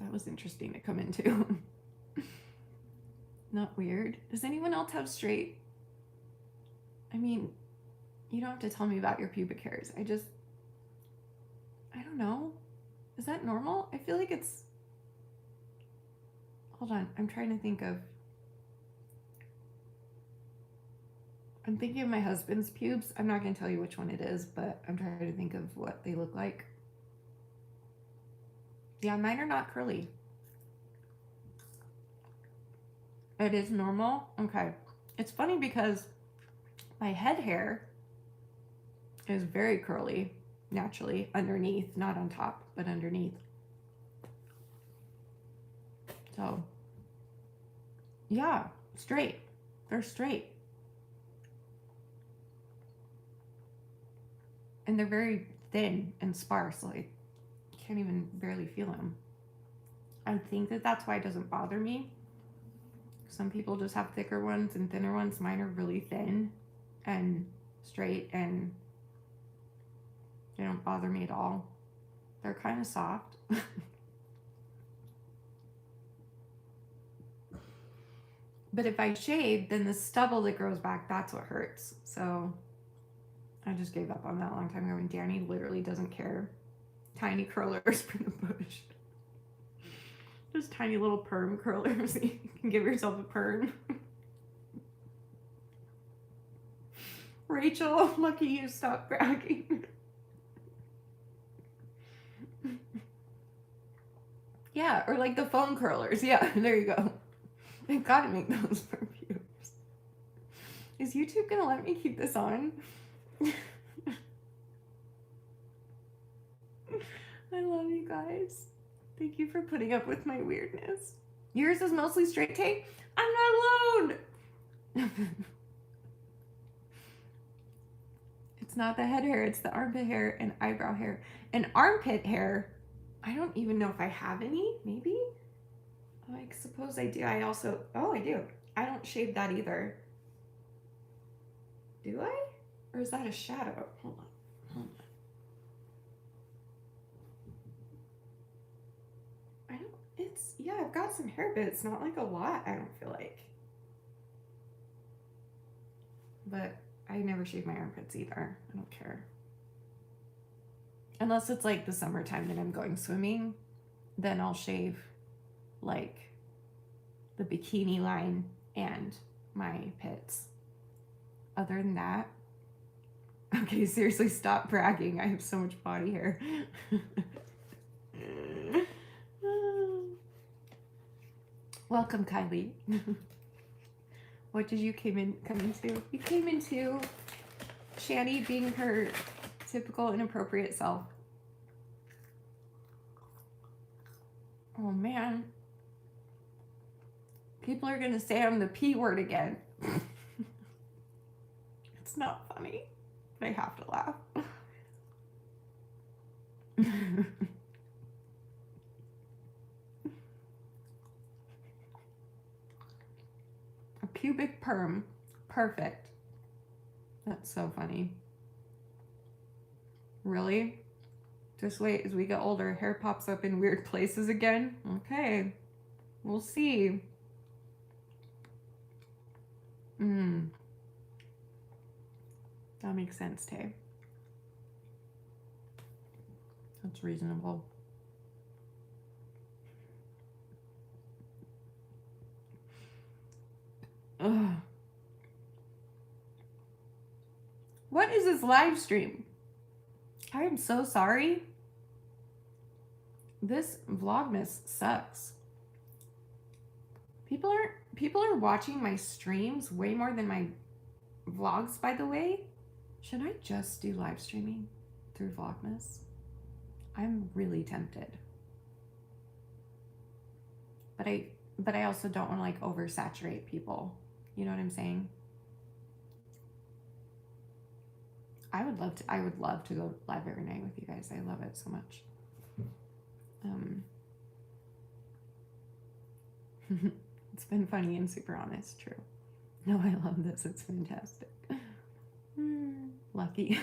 That was interesting to come into. Not weird. Does anyone else have straight? I mean, you don't have to tell me about your pubic hairs. I don't know. Is that normal? I feel like it's... Hold on. I'm trying to think of... I'm thinking of my husband's pubes. I'm not going to tell you which one it is, but I'm trying to think of what they look like. Yeah, mine are not curly. It is normal? Okay. It's funny because my head hair is very curly, naturally, underneath, not on top, but underneath. So, Yeah, straight. They're straight. And they're very thin and sparse. Like, you can't even barely feel them. I think that that's why it doesn't bother me. Some people just have thicker ones and thinner ones. Mine are really thin and straight, and they don't bother me at all. They're kind of soft. But if I shave, then the stubble that grows back, that's what hurts. So I just gave up on that a long time ago, and Danny literally doesn't care. Tiny curlers for the bush. Just tiny little perm curlers. You can give yourself a perm. Rachel, lucky you, stop bragging. Yeah, or like the foam curlers. Yeah, there you go. I gotta make those for viewers. Is YouTube gonna let me keep this on? I love you guys. Thank you for putting up with my weirdness. Yours is mostly straight tape? I'm not alone! It's not the head hair, it's the armpit hair and eyebrow hair. And armpit hair, I don't even know if I have any, maybe? Oh, I suppose I do. I do. I don't shave that either. Do I? Or is that a shadow? Hold on. Yeah, I've got some hair, but it's not like a lot, I don't feel like. But I never shave my armpits either. I don't care. Unless it's like the summertime and I'm going swimming, then I'll shave like the bikini line and my pits. Other than that, okay, seriously, stop bragging. I have so much body hair. Welcome, Kylie. What did you come into? You came into Shanny being her typical inappropriate self. Oh man. People are gonna say I'm the P word again. It's not funny, but I have to laugh. A pubic perm. Perfect. That's so funny. Really? Just wait, as we get older, hair pops up in weird places again? Okay. We'll see. That makes sense, Tay. That's reasonable. Ugh. What is this live stream? I am so sorry. This Vlogmas sucks. People are watching my streams way more than my vlogs, by the way. Should I just do live streaming through Vlogmas? I'm really tempted. But I also don't want to like oversaturate people. You know what I'm saying? I would love to go live every night with you guys. I love it so much. It's been funny and super honest, true. No, I love this. It's fantastic. Lucky.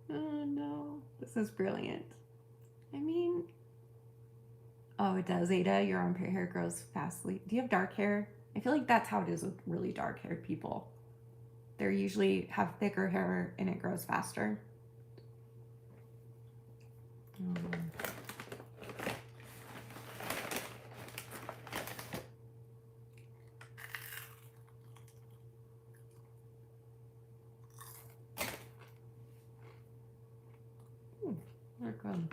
Oh no, this is brilliant. I mean, oh, it does, Ada. Your armpit hair grows fastly. Do you have dark hair? I feel like that's how it is with really dark haired people. They usually have thicker hair and it grows faster. They're good.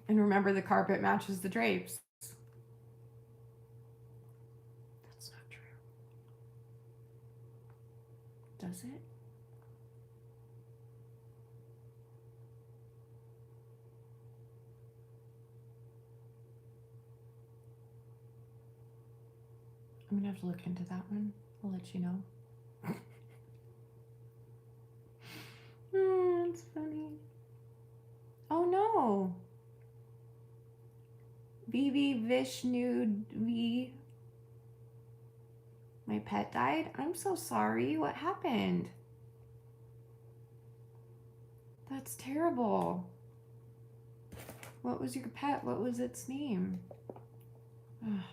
And remember, the carpet matches the drapes. That's not true. Does it? gonna have to look into that one. I'll let you know. It's funny. Oh no. Vivi Vishnu V. My pet died? I'm so sorry. What happened? That's terrible. What was your pet? What was its name? Ugh,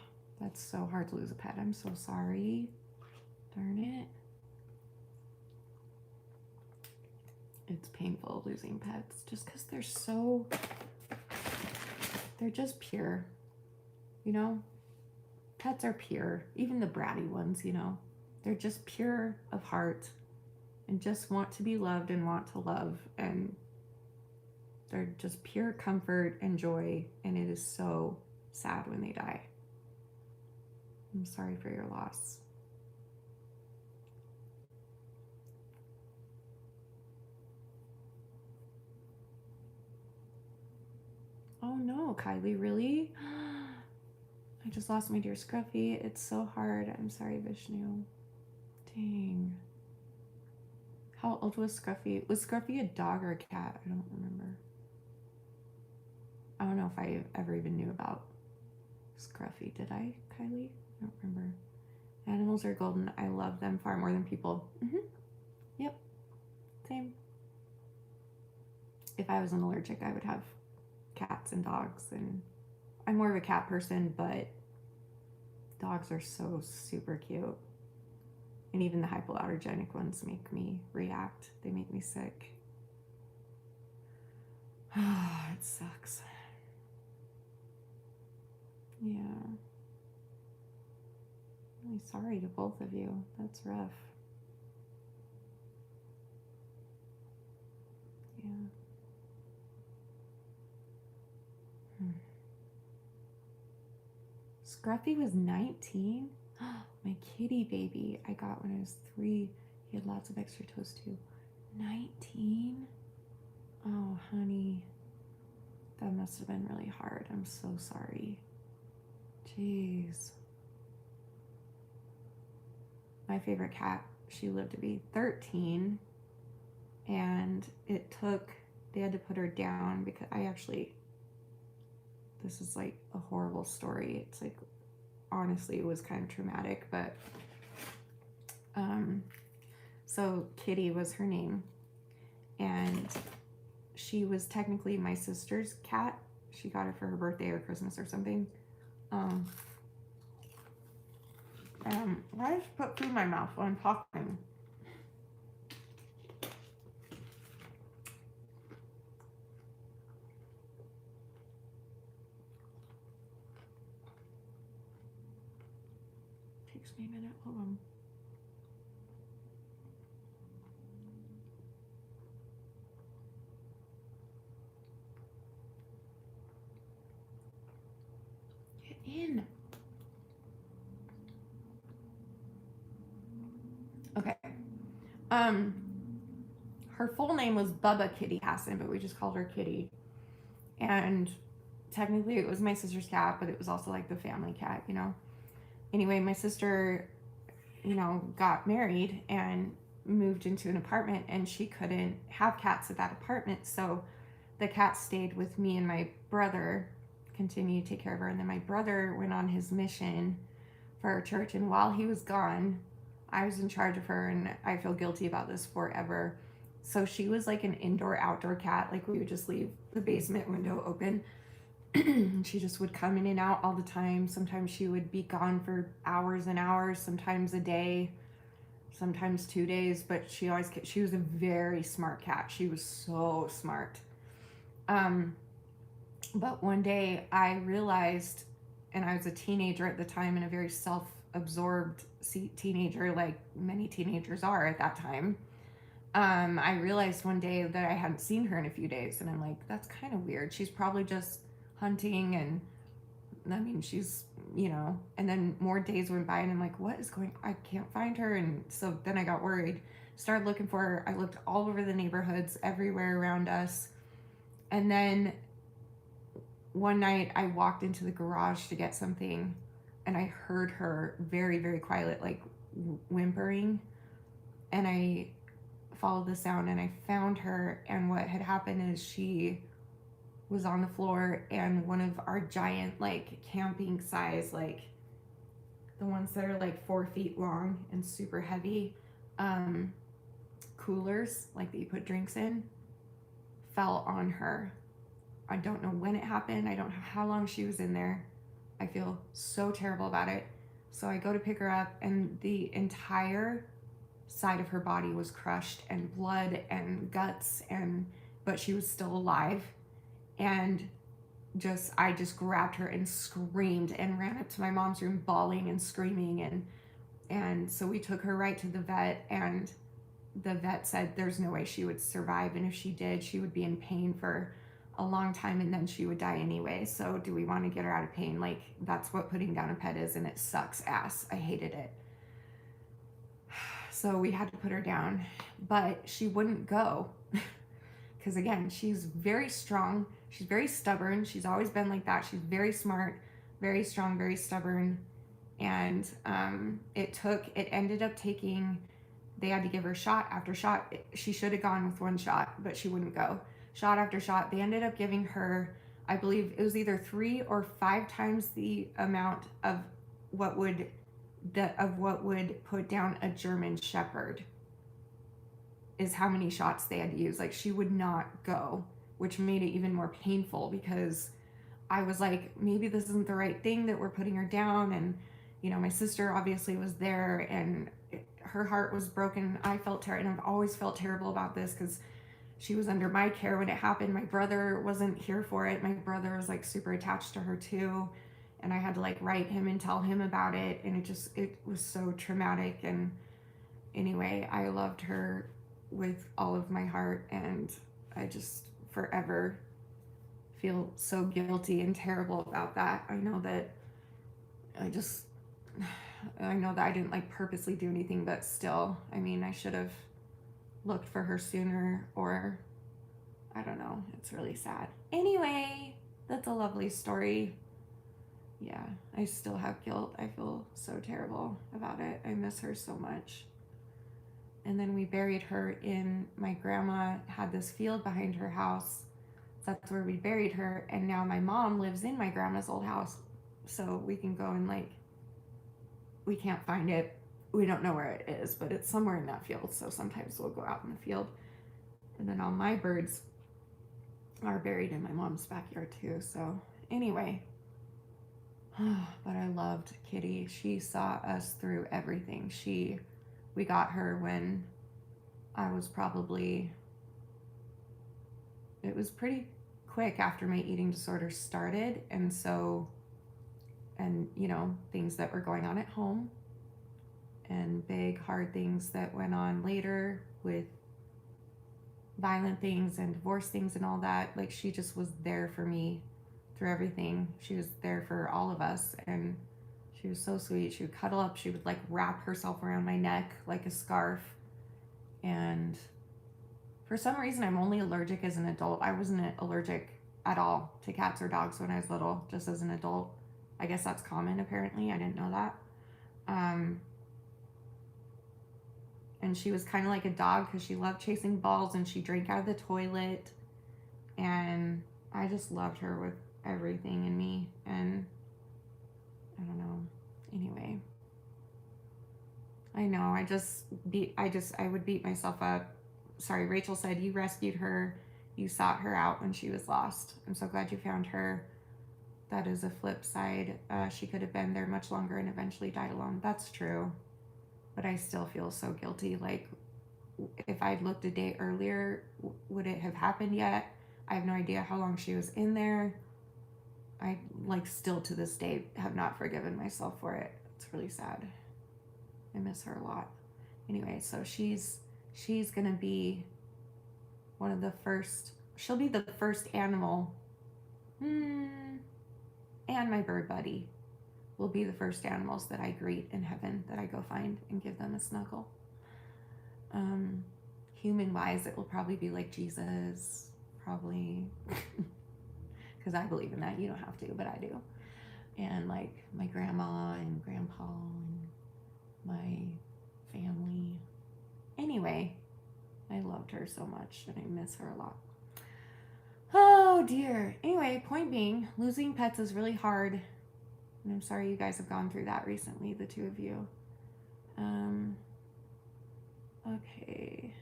that's so hard to lose a pet. I'm so sorry. Darn it. It's painful losing pets just because they're just pure, you know? Pets are pure, even the bratty ones, you know? They're just pure of heart and just want to be loved and want to love, and they're just pure comfort and joy, and it is so sad when they die. I'm sorry for your loss. Oh no, Kylie, really? I just lost my dear Scruffy. It's so hard. I'm sorry, Vishnu. Dang. How old was Scruffy? Was Scruffy a dog or a cat? I don't remember. I don't know if I ever even knew about Scruffy. Did I, Kylie? I don't remember. Animals are golden. I love them far more than people. Yep. Same. If I was an allergic, I would have cats and dogs, and I'm more of a cat person, but dogs are so super cute. And even the hypoallergenic ones make me react. They make me sick. It sucks. Yeah. Really sorry to both of you. That's rough. Yeah. Scruffy was 19. My kitty baby I got when I was 3. He had lots of extra toes too. 19? Oh, honey. That must have been really hard. I'm so sorry. Jeez. My favorite cat, she lived to be 13. And it took, they had to put her down because this is like a horrible story. It's like, honestly, it was kind of traumatic, but so Kitty was her name, and she was technically my sister's cat. She got her for her birthday or Christmas or something. Why did you put food in my mouth while I'm talking? Takes me a minute. Hold on. Get in. Okay. Her full name was Bubba Kitty Hassan, but we just called her Kitty. And technically it was my sister's cat, but it was also like the family cat, you know? Anyway, my sister, you know, got married and moved into an apartment, and she couldn't have cats at that apartment. So the cat stayed with me and my brother, continued to take care of her. And then my brother went on his mission for our church. And while he was gone, I was in charge of her, and I feel guilty about this forever. So she was like an indoor-outdoor cat. Like, we would just leave the basement window open. She just would come in and out all the time. Sometimes she would be gone for hours and hours, sometimes a day, sometimes 2 days. But she was a very smart cat. She was so smart. But one day I realized, and I was a teenager at the time and a very self-absorbed teenager, like many teenagers are at that time. I realized one day that I hadn't seen her in a few days, and I'm like, that's kind of weird. She's probably just hunting, and I mean, she's, you know, and then more days went by, and I'm like, what is going on? I can't find her. And so then I got worried, started looking for her. I looked all over the neighborhoods, everywhere around us. And then one night I walked into the garage to get something, and I heard her very, very quiet, like whimpering, and I followed the sound and I found her, and what had happened is she was on the floor, and one of our giant, like, camping size, like the ones that are like 4 feet long and super heavy, coolers, like that you put drinks in, fell on her. I don't know when it happened. I don't know how long she was in there. I feel so terrible about it. So I go to pick her up, and the entire side of her body was crushed, and blood and guts, but she was still alive. And I just grabbed her and screamed and ran up to my mom's room bawling and screaming, and so we took her right to the vet, and the vet said there's no way she would survive, and if she did, she would be in pain for a long time, and then she would die anyway. So do we want to get her out of pain? Like, that's what putting down a pet is, and it sucks ass. I hated it. So we had to put her down, but she wouldn't go because, again, she's very strong. She's very stubborn. She's always been like that. She's very smart, very strong, very stubborn. And it ended up taking, they had to give her shot after shot. She should have gone with one shot, but she wouldn't go. Shot after shot. They ended up giving her, I believe it was either 3 or 5 times the amount of what would put down a German Shepherd, is how many shots they had to use. Like, she would not go, which made it even more painful because I was like, maybe this isn't the right thing that we're putting her down. And, you know, my sister obviously was there, and her heart was broken. I felt terrible, and I've always felt terrible about this because she was under my care when it happened. My brother wasn't here for it. My brother was like super attached to her too, and I had to like write him and tell him about it, and it was so traumatic. And anyway, I loved her with all of my heart, and I just forever feel so guilty and terrible about that. I know that I didn't like purposely do anything, but still, I mean, I should have looked for her sooner, or I don't know. It's really sad. Anyway, that's a lovely story. Yeah, I still have guilt. I feel so terrible about it. I miss her so much. And then we buried her my grandma had this field behind her house. So that's where we buried her. And now my mom lives in my grandma's old house. So we can go and we can't find it. We don't know where it is, but it's somewhere in that field. So sometimes we'll go out in the field. And then all my birds are buried in my mom's backyard too. So anyway, but I loved Kitty. She saw us through everything. We got her when I was it was pretty quick after my eating disorder started. And you know, things that were going on at home and big, hard things that went on later with violent things and divorce things and all that. Like, she just was there for me through everything. She was there for all of us, and she was so sweet. She would cuddle up. She would like wrap herself around my neck like a scarf. And for some reason, I'm only allergic as an adult. I wasn't allergic at all to cats or dogs when I was little, just as an adult. I guess that's common, apparently. I didn't know that. And she was kind of like a dog because she loved chasing balls, and she drank out of the toilet. And I just loved her with everything in me. And I don't know. Anyway, I know I would beat myself up. Sorry, Rachel said you rescued her. You sought her out when she was lost. I'm so glad you found her. That is a flip side. She could have been there much longer and eventually died alone. That's true. But I still feel so guilty. Like, if I'd looked a day earlier, would it have happened yet? I have no idea how long she was in there. I, like, still to this day have not forgiven myself for it. It's really sad. I miss her a lot. Anyway, so she's gonna be one of the first. She'll be the first animal. And my bird buddy will be the first animals that I greet in heaven, that I go find and give them a snuggle. Human-wise, it will probably be like Jesus, probably, because I believe in that. You don't have to, but I do. and like my grandma and grandpa and my family. Anyway, I loved her so much and I miss her a lot. Oh dear. Anyway, point being, losing pets is really hard. And I'm sorry you guys have gone through that recently, the two of you. Okay.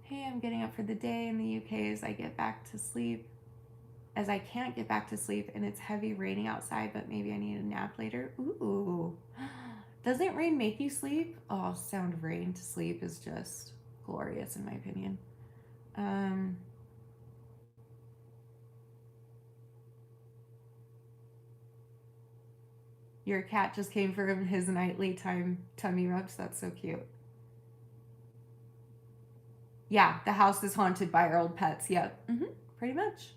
Hey, I'm getting up for the day in the UK as I get back to sleep. As I can't get back to sleep and it's heavy raining outside, but maybe I need a nap later. Ooh. Doesn't rain make you sleep? Oh, sound of rain to sleep is just glorious in my opinion. Your cat just came for his nightly tummy rubs. That's so cute. Yeah, the house is haunted by our old pets. Yep. Pretty much.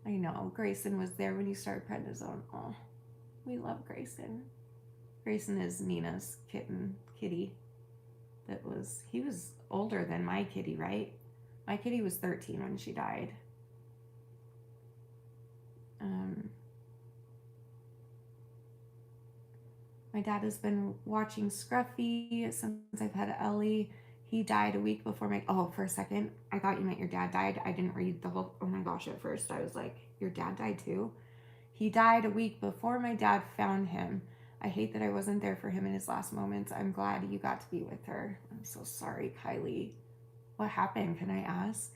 I know. Grayson was there when you started prednisone. Oh, we love Grayson. Grayson is Nina's kitty. He was older than my kitty, right? My kitty was 13 when she died. My dad has been watching Scruffy since I've had Ellie. He died a week before my... Oh, for a second, I thought you meant your dad died. I didn't read the whole... Oh my gosh, at first I was like, your dad died too? He died a week before my dad found him. I hate that I wasn't there for him in his last moments. I'm glad you got to be with her. I'm so sorry, Kylie. What happened? Can I ask?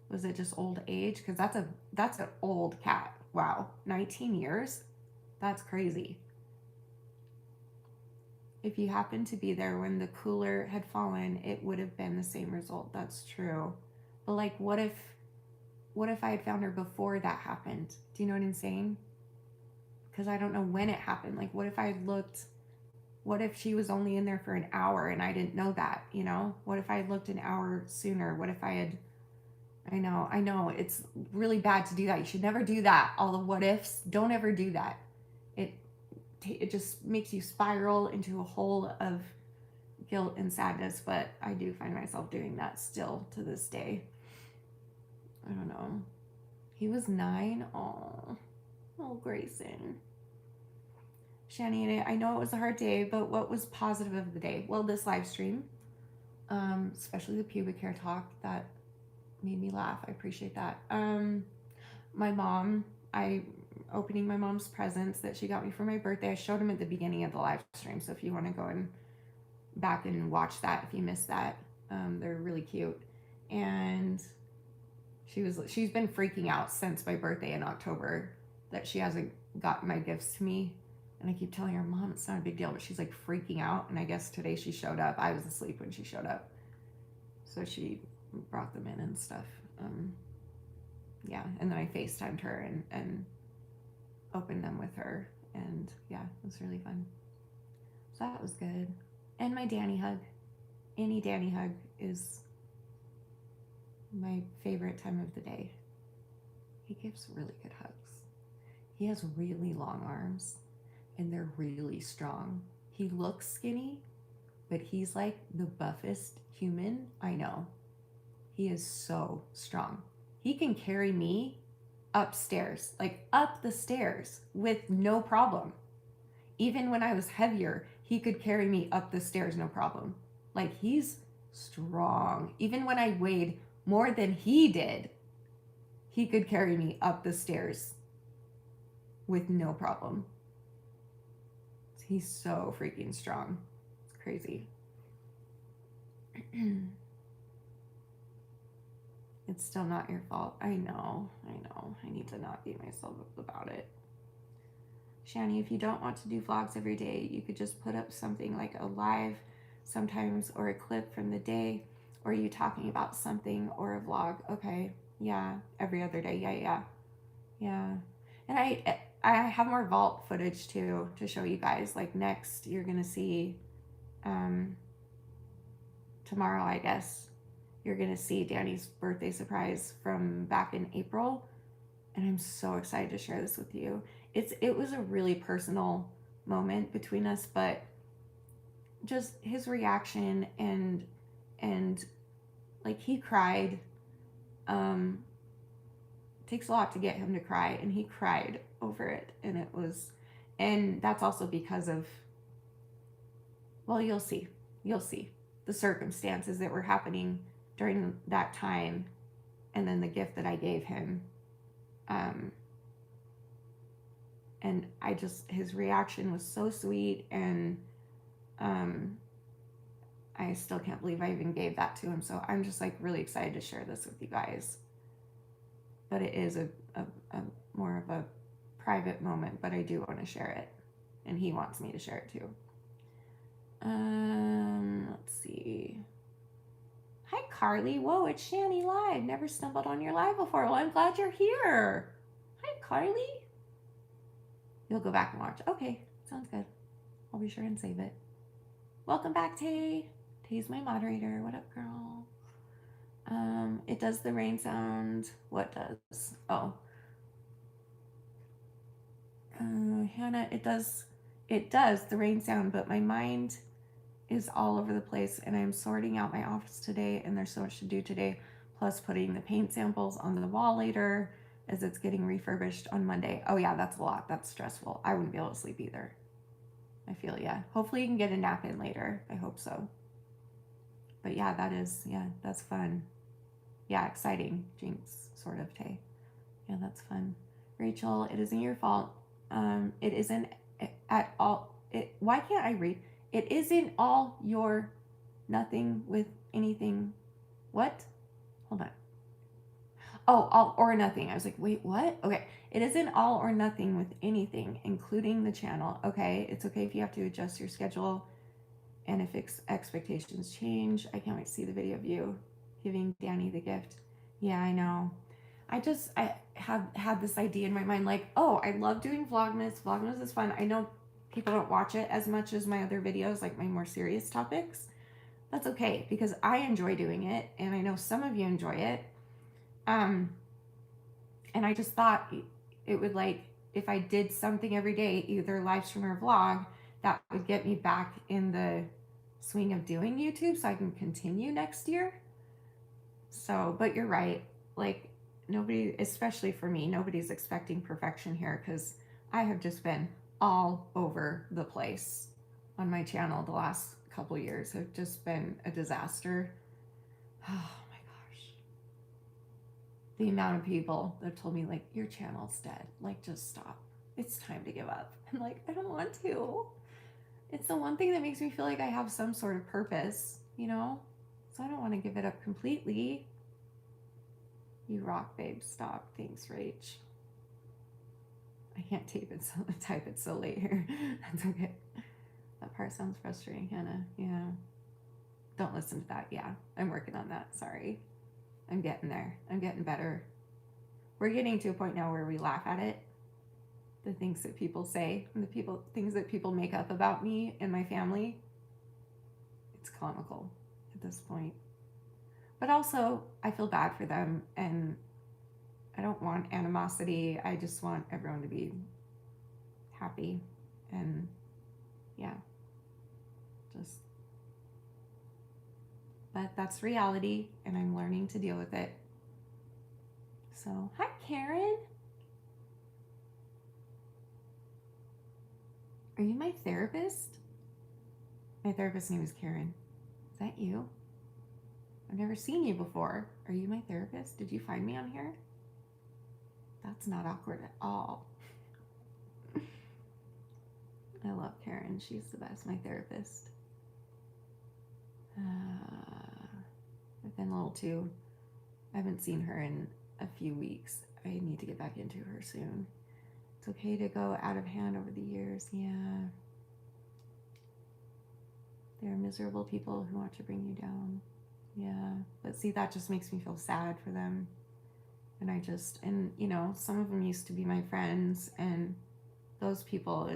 Was it just old age? Because that's an old cat. Wow, 19 years? That's crazy. If you happened to be there when the cooler had fallen, it would have been the same result. That's true. But like, what if I had found her before that happened? Do you know what I'm saying? Because I don't know when it happened. Like, what if I had looked? What if she was only in there for an hour and I didn't know that? You know? What if I had looked an hour sooner? What if I had? I know. It's really bad to do that. You should never do that. All the what ifs. Don't ever do that. It just makes you spiral into a hole of guilt and sadness, but I do find myself doing that still to this day. I don't know. He was 9. Oh, Grayson. Shanny, I know it was a hard day, but what was positive of the day? Well, this live stream, especially the pubic hair talk, that made me laugh. I appreciate that. My mom, opening my mom's presents that she got me for my birthday. I showed them at the beginning of the live stream, so if you want to go and back and watch that if you missed that, they're really cute. And she's been freaking out since my birthday in October that she hasn't gotten my gifts to me, and I keep telling her, Mom, it's not a big deal, but she's like freaking out. And I guess today she showed up. I was asleep when she showed up, so she brought them in and stuff. Yeah, and then I FaceTimed her and opened them with her, and yeah, it was really fun. So that was good. And my Danny hug. Any Danny hug is my favorite time of the day. He gives really good hugs. He has really long arms and they're really strong. He looks skinny, but he's like the buffest human I know. He is so strong. He can carry me upstairs, like up the stairs with no problem. Even when I was heavier, he could carry me up the stairs, no problem. Like, he's strong. Even when I weighed more than he did, he could carry me up the stairs with no problem. He's so freaking strong. It's crazy. It's still not your fault. I know. I need to not beat myself up about it. Shanny, if you don't want to do vlogs every day, you could just put up something like a live sometimes, or a clip from the day, or you talking about something, or a vlog. Okay, yeah, every other day. Yeah. And I have more vault footage too to show you guys. Like, next, you're gonna see tomorrow, I guess, you're gonna see Danny's birthday surprise from back in April, and I'm so excited to share this with you. It was a really personal moment between us, but just his reaction and like, he cried to takes a lot to get him to cry, and he cried over it. And that's also because of, well, you'll see the circumstances that were happening during that time, and then the gift that I gave him. And his reaction was so sweet, and I still can't believe I even gave that to him. So I'm just like really excited to share this with you guys. But it is a more of a private moment, but I do want to share it, and he wants me to share it too. Let's see. Hi, Carly. Whoa, it's Shanny live. Never stumbled on your live before. Well, I'm glad you're here. Hi, Carly. You'll go back and watch. Okay, sounds good. I'll be sure and save it. Welcome back, Tay. Tay's my moderator. What up, girl? It does the rain sound. What does? Oh. Hannah, it does the rain sound, but my mind is all over the place, and I'm sorting out my office today, and there's so much to do today, plus putting the paint samples on the wall later as it's getting refurbished on Monday. Oh yeah, that's a lot. That's stressful. I wouldn't be able to sleep either. I feel, yeah. Hopefully you can get a nap in later. I hope so. But yeah, that's fun. Yeah, exciting. Jinx, sort of, Tay. Yeah, that's fun. Rachel, it isn't your fault. It isn't at all. Why can't I read? It isn't all your nothing with anything. What? Hold on. Oh, all or nothing. I was like, wait, what? Okay. It isn't all or nothing with anything, including the channel. Okay. It's okay if you have to adjust your schedule and if expectations change. I can't wait to see the video of you giving Danny the gift. Yeah, I know. I have had this idea in my mind, like, oh, I love doing Vlogmas. Vlogmas is fun. I know people don't watch it as much as my other videos, like my more serious topics. That's okay, because I enjoy doing it, and I know some of you enjoy it. And I just thought it would, like, if I did something every day, either live stream or vlog, that would get me back in the swing of doing YouTube so I can continue next year. So, but you're right. Like, nobody, especially for me, nobody's expecting perfection here, because I have just been all over the place on my channel. The last couple years have just been a disaster. Oh my gosh. The amount of people that told me, like, your channel's dead. Like, just stop. It's time to give up. I'm like, I don't want to. It's the one thing that makes me feel like I have some sort of purpose, you know? So I don't want to give it up completely. You rock, babe. Stop. Thanks, Rach. I can't type it so late here. That's okay. That part sounds frustrating, Hannah. Yeah. Don't listen to that. Yeah. I'm working on that. Sorry. I'm getting there. I'm getting better. We're getting to a point now where we laugh at it. The things that people say and things that people make up about me and my family. It's comical at this point. But also, I feel bad for them, and I don't want animosity. I just want everyone to be happy, and yeah, but that's reality, and I'm learning to deal with it. So, hi, Karen. Are you my therapist? My therapist's name is Karen. Is that you? I've never seen you before. Are you my therapist? Did you find me on here? That's not awkward at all. I love Karen. She's the best, my therapist. I've been a little too. I haven't seen her in a few weeks. I need to get back into her soon. It's okay to go out of hand over the years. Yeah. There are miserable people who want to bring you down. Yeah. But see, that just makes me feel sad for them. And you know, some of them used to be my friends, and those people,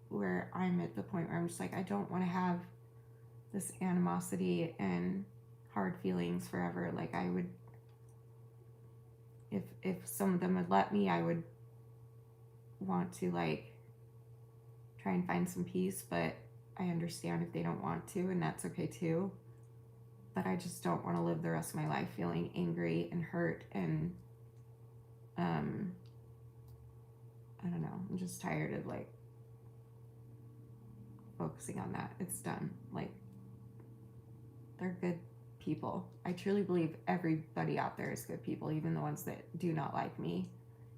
where I'm at the point where I'm just like, I don't want to have this animosity and hard feelings forever. Like, I would, if some of them would let me, I would want to, like, try and find some peace, but I understand if they don't want to, and that's okay too. But I just don't want to live the rest of my life feeling angry and hurt and I don't know. I'm just tired of like focusing on that. It's done. Like, they're good people. I truly believe everybody out there is good people, even the ones that do not like me,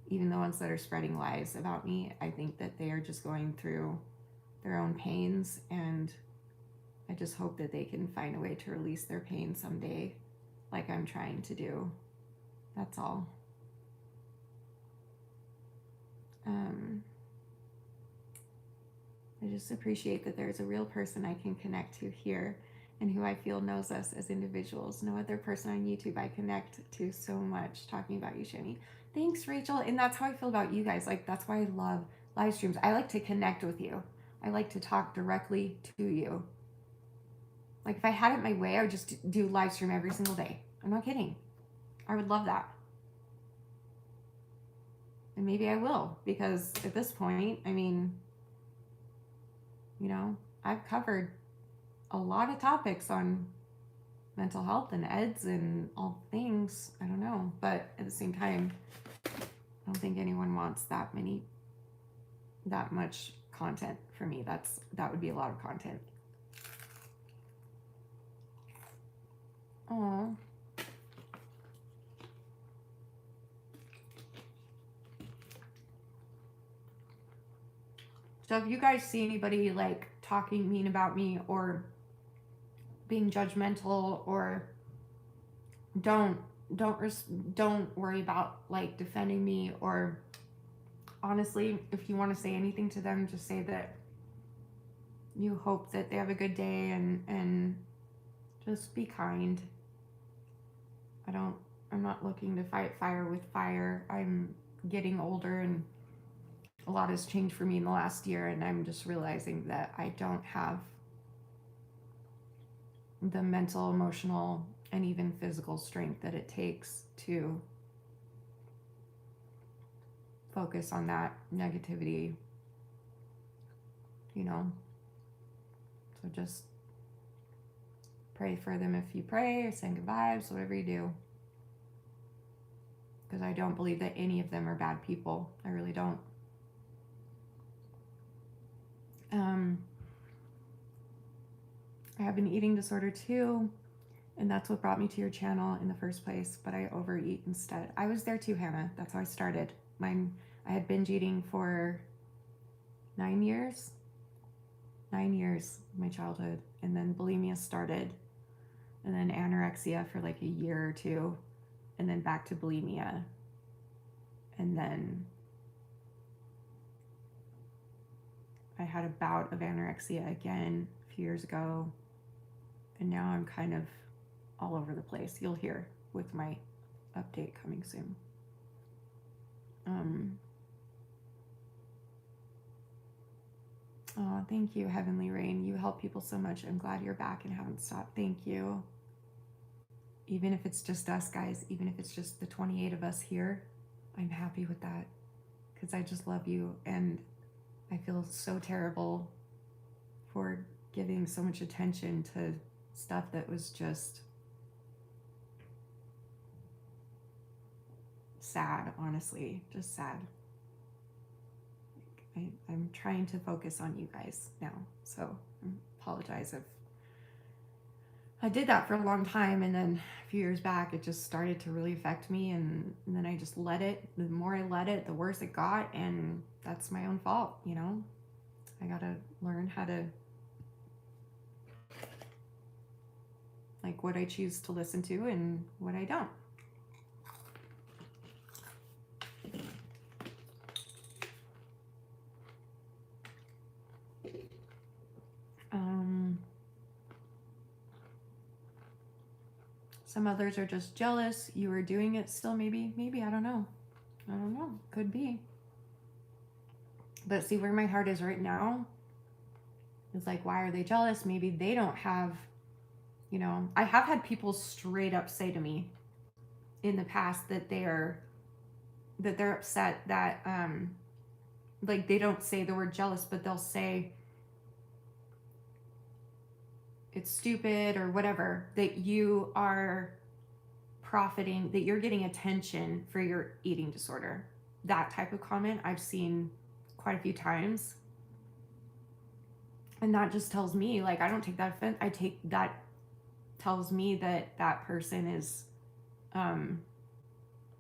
even the ones that are spreading lies about me. I think that they are just going through their own pains, and I just hope that they can find a way to release their pain someday, like I'm trying to do. That's all. I just appreciate that there's a real person I can connect to here and who I feel knows us as individuals. No other person on YouTube I connect to so much talking about you, Shanny. Thanks, Rachel. And that's how I feel about you guys. Like, that's why I love live streams. I like to connect with you. I like to talk directly to you. Like, if I had it my way, I would just do live stream every single day. I'm not kidding. I would love that. And maybe I will, because at this point, I mean, you know, I've covered a lot of topics on mental health and eds and all things. I don't know, but at the same time, I don't think anyone wants that much content for me. That would be a lot of content. Oh. So if you guys see anybody like talking mean about me or being judgmental, or don't worry about like defending me, or honestly, if you want to say anything to them, just say that you hope that they have a good day, and just be kind. I'm not looking to fight fire with fire. I'm getting older, and a lot has changed for me in the last year, and I'm just realizing that I don't have the mental, emotional, and even physical strength that it takes to focus on that negativity, you know. So just pray for them if you pray, or send good vibes, whatever you do. Because I don't believe that any of them are bad people. I really don't. I have an eating disorder too, and that's what brought me to your channel in the first place, but I overeat instead. I was there too, Hannah. That's how I started. I had binge eating for 9 years. 9 years of my childhood, and then bulimia started, and then anorexia for like a year or two, and then back to bulimia, and then I had a bout of anorexia again a few years ago, and now I'm kind of all over the place. You'll hear with my update coming soon. Oh, thank you, Heavenly Rain. You help people so much. I'm glad you're back and haven't stopped. Thank you. Even if it's just us, guys, even if it's just the 28 of us here, I'm happy with that, because I just love you, and I feel so terrible for giving so much attention to stuff that was just sad, honestly, just sad. I'm trying to focus on you guys now, so I apologize if I did that for a long time, and then a few years back it just started to really affect me, and then I just let it. The more I let it, the worse it got, and that's my own fault, you know. I gotta learn how to, like, what I choose to listen to and what I don't. Some others are just jealous you are doing it still. Maybe, I don't know. Could be. But see, where my heart is right now is like, why are they jealous? Maybe they don't have, you know. I have had people straight up say to me in the past that they're upset that like, they don't say the word jealous, but they'll say it's stupid or whatever, that you are profiting, that you're getting attention for your eating disorder. That type of comment I've seen quite a few times. And that just tells me, like, I don't take that offense. I take that tells me that that person is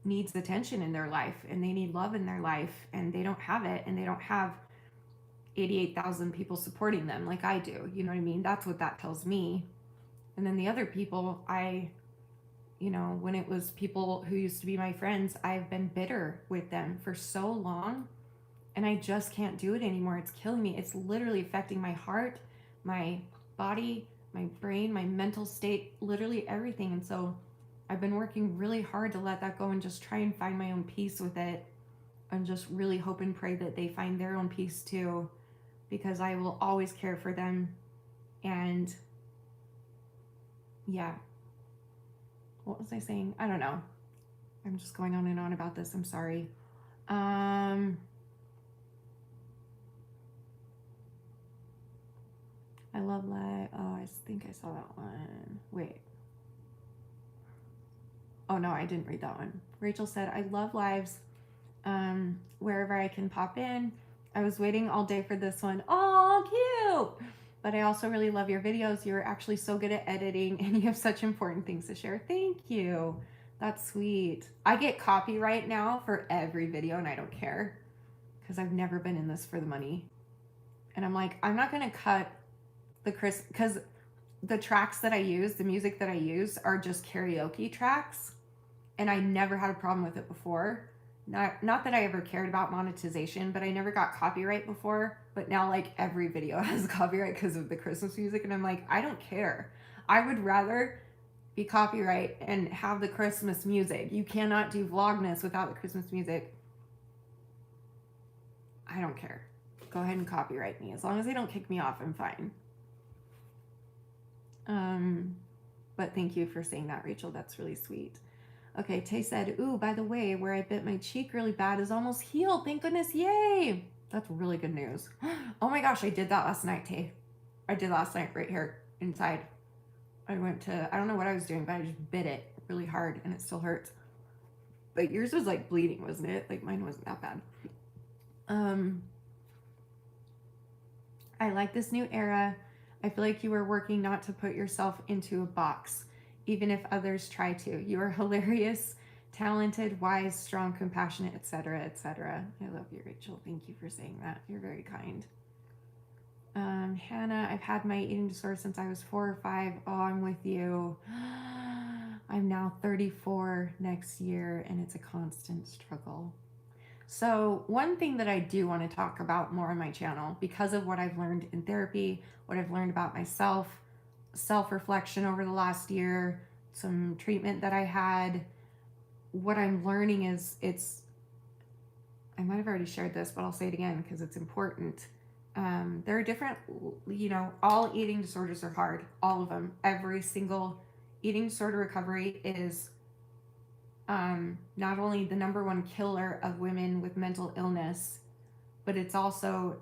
needs attention in their life, and they need love in their life, and they don't have it, and they don't have 88,000 people supporting them like I do. You know what I mean? That's what that tells me. And then the other people, when it was people who used to be my friends, I've been bitter with them for so long, and I just can't do it anymore. It's killing me. It's literally affecting my heart, my body, my brain, my mental state, literally everything. And so I've been working really hard to let that go and just try and find my own peace with it, and just really hope and pray that they find their own peace too, because I will always care for them. And yeah, what was I saying? I don't know. I'm just going on and on about this. I'm sorry. I love live. Oh, I think I saw that one. Wait. Oh no, I didn't read that one. Rachel said, I love lives wherever I can pop in. I was waiting all day for this one. Oh, cute. But I also really love your videos. You're actually so good at editing, and you have such important things to share. Thank you. That's sweet. I get copyright now for every video, and I don't care, because I've never been in this for the money. And I'm like, I'm not going to cut because the tracks that I use, the music that I use, are just karaoke tracks. And I never had a problem with it before. Not that I ever cared about monetization, but I never got copyright before. But now, like, every video has copyright because of the Christmas music. And I'm like, I don't care. I would rather be copyright and have the Christmas music. You cannot do Vlogmas without the Christmas music. I don't care. Go ahead and copyright me. As long as they don't kick me off, I'm fine. But thank you for saying that, Rachel. That's really sweet. Okay, Tay said, ooh, by the way, where I bit my cheek really bad is almost healed. Thank goodness. Yay. That's really good news. Oh my gosh, I did that last night, Tay. I did last night right here inside. I don't know what I was doing, but I just bit it really hard and it still hurts. But yours was like bleeding, wasn't it? Like mine wasn't that bad. I like this new era. I feel like you are working not to put yourself into a box, even if others try to. You are hilarious, talented, wise, strong, compassionate, etc., etc. I love you, Rachel. Thank you for saying that. You're very kind. Hannah, I've had my eating disorder since I was 4 or 5. Oh, I'm with you. I'm now 34 next year, and it's a constant struggle. So one thing that I do want to talk about more on my channel, because of what I've learned in therapy, what I've learned about myself, self-reflection over the last year, some treatment that I had, what I'm learning is I might have already shared this, but I'll say it again because it's important. There are different, all eating disorders are hard, all of them. Every single eating disorder recovery is not only the #1 killer of women with mental illness, but it's also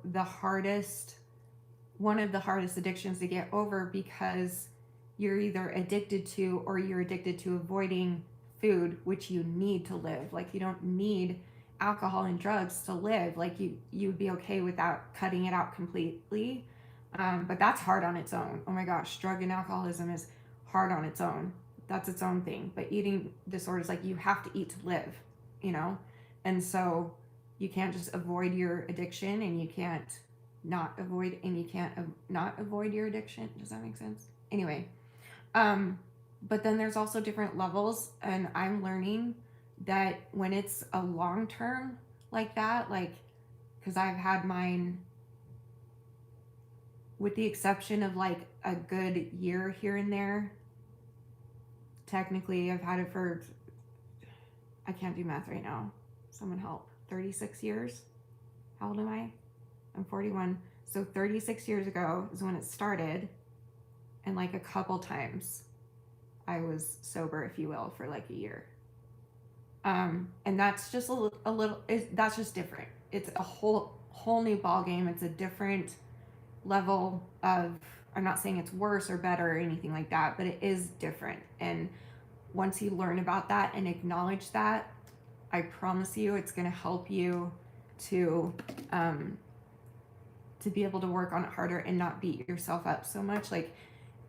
one of the hardest addictions to get over, because you're either addicted to or you're addicted to avoiding food, which you need to live. Like, you don't need alcohol and drugs to live. Like, you'd be okay without cutting it out completely. But that's hard on its own. Oh my gosh, drug and alcoholism is hard on its own. That's its own thing. But eating disorders, like, you have to eat to live, and so you can't just avoid your addiction, and you can't not avoid your addiction. Does that make sense? Anyway, but then there's also different levels, and I'm learning that when it's a long term like that, like, because I've had mine, with the exception of like a good year here and there. Technically, I've had it for, I can't do math right now. Someone help. 36 years? How old am I? I'm 41. So 36 years ago is when it started. And like a couple times I was sober, if you will, for like a year. And that's just that's just different. It's a whole new ball game. It's a different level of, I'm not saying it's worse or better or anything like that, but it is different. And once you learn about that and acknowledge that, I promise you it's going to help you to be able to work on it harder and not beat yourself up so much. Like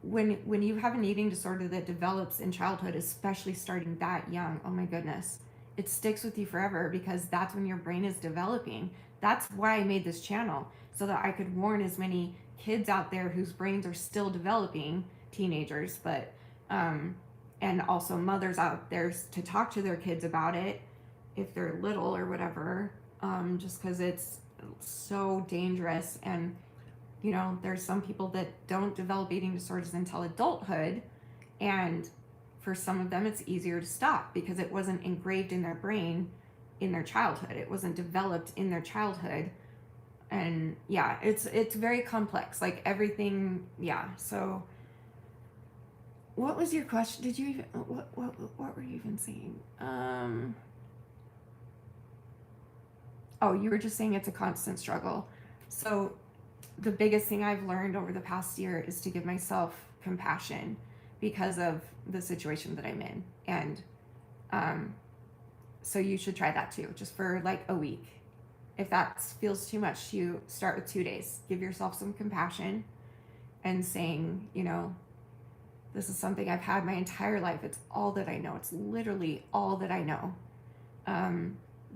when you have an eating disorder that develops in childhood, especially starting that young, oh my goodness, it sticks with you forever because that's when your brain is developing. That's why I made this channel, so that I could warn as many kids out there whose brains are still developing, teenagers, but and also mothers out there, to talk to their kids about it if they're little or whatever, just because it's so dangerous. And you know, there's some people that don't develop eating disorders until adulthood, and for some of them it's easier to stop because it wasn't engraved in their brain in their childhood. It wasn't developed in their childhood. And yeah, it's very complex, like everything. Yeah. So what was your question? Did you even what were you even saying? Oh, you were just saying it's a constant struggle. So the biggest thing I've learned over the past year is to give myself compassion because of the situation that I'm in. And so you should try that too, just for like a week. If that feels too much, you start with 2 days. Give yourself some compassion and saying, you know, this is something I've had my entire life. It's all that I know. It's literally all that I know.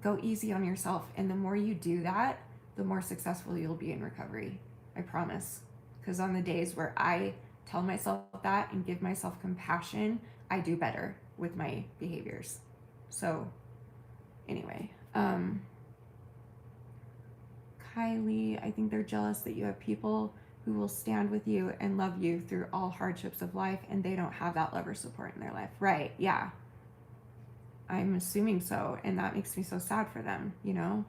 Go easy on yourself. And the more you do that, the more successful you'll be in recovery. I promise. Because on the days where I tell myself that and give myself compassion, I do better with my behaviors. So anyway, Kylie, I think they're jealous that you have people who will stand with you and love you through all hardships of life, and they don't have that love or support in their life. Right, yeah. I'm assuming so, and that makes me so sad for them, you know?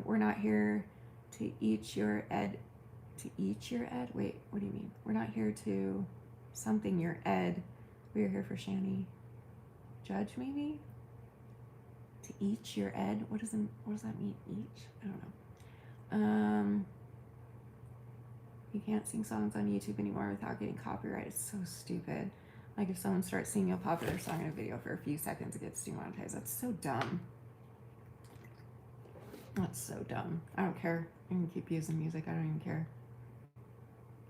We're not here to eat your ed. To eat your ed? Wait, what do you mean? We're not here to something your ed. We're here for Shanny. Judge, maybe? To eat your ed? What does that mean? Each? I don't know. You can't sing songs on YouTube anymore without getting copyright. It's so stupid. Like if someone starts singing a popular song in a video for a few seconds, it gets demonetized. That's so dumb. That's so dumb. I don't care. I can keep using music. I don't even care.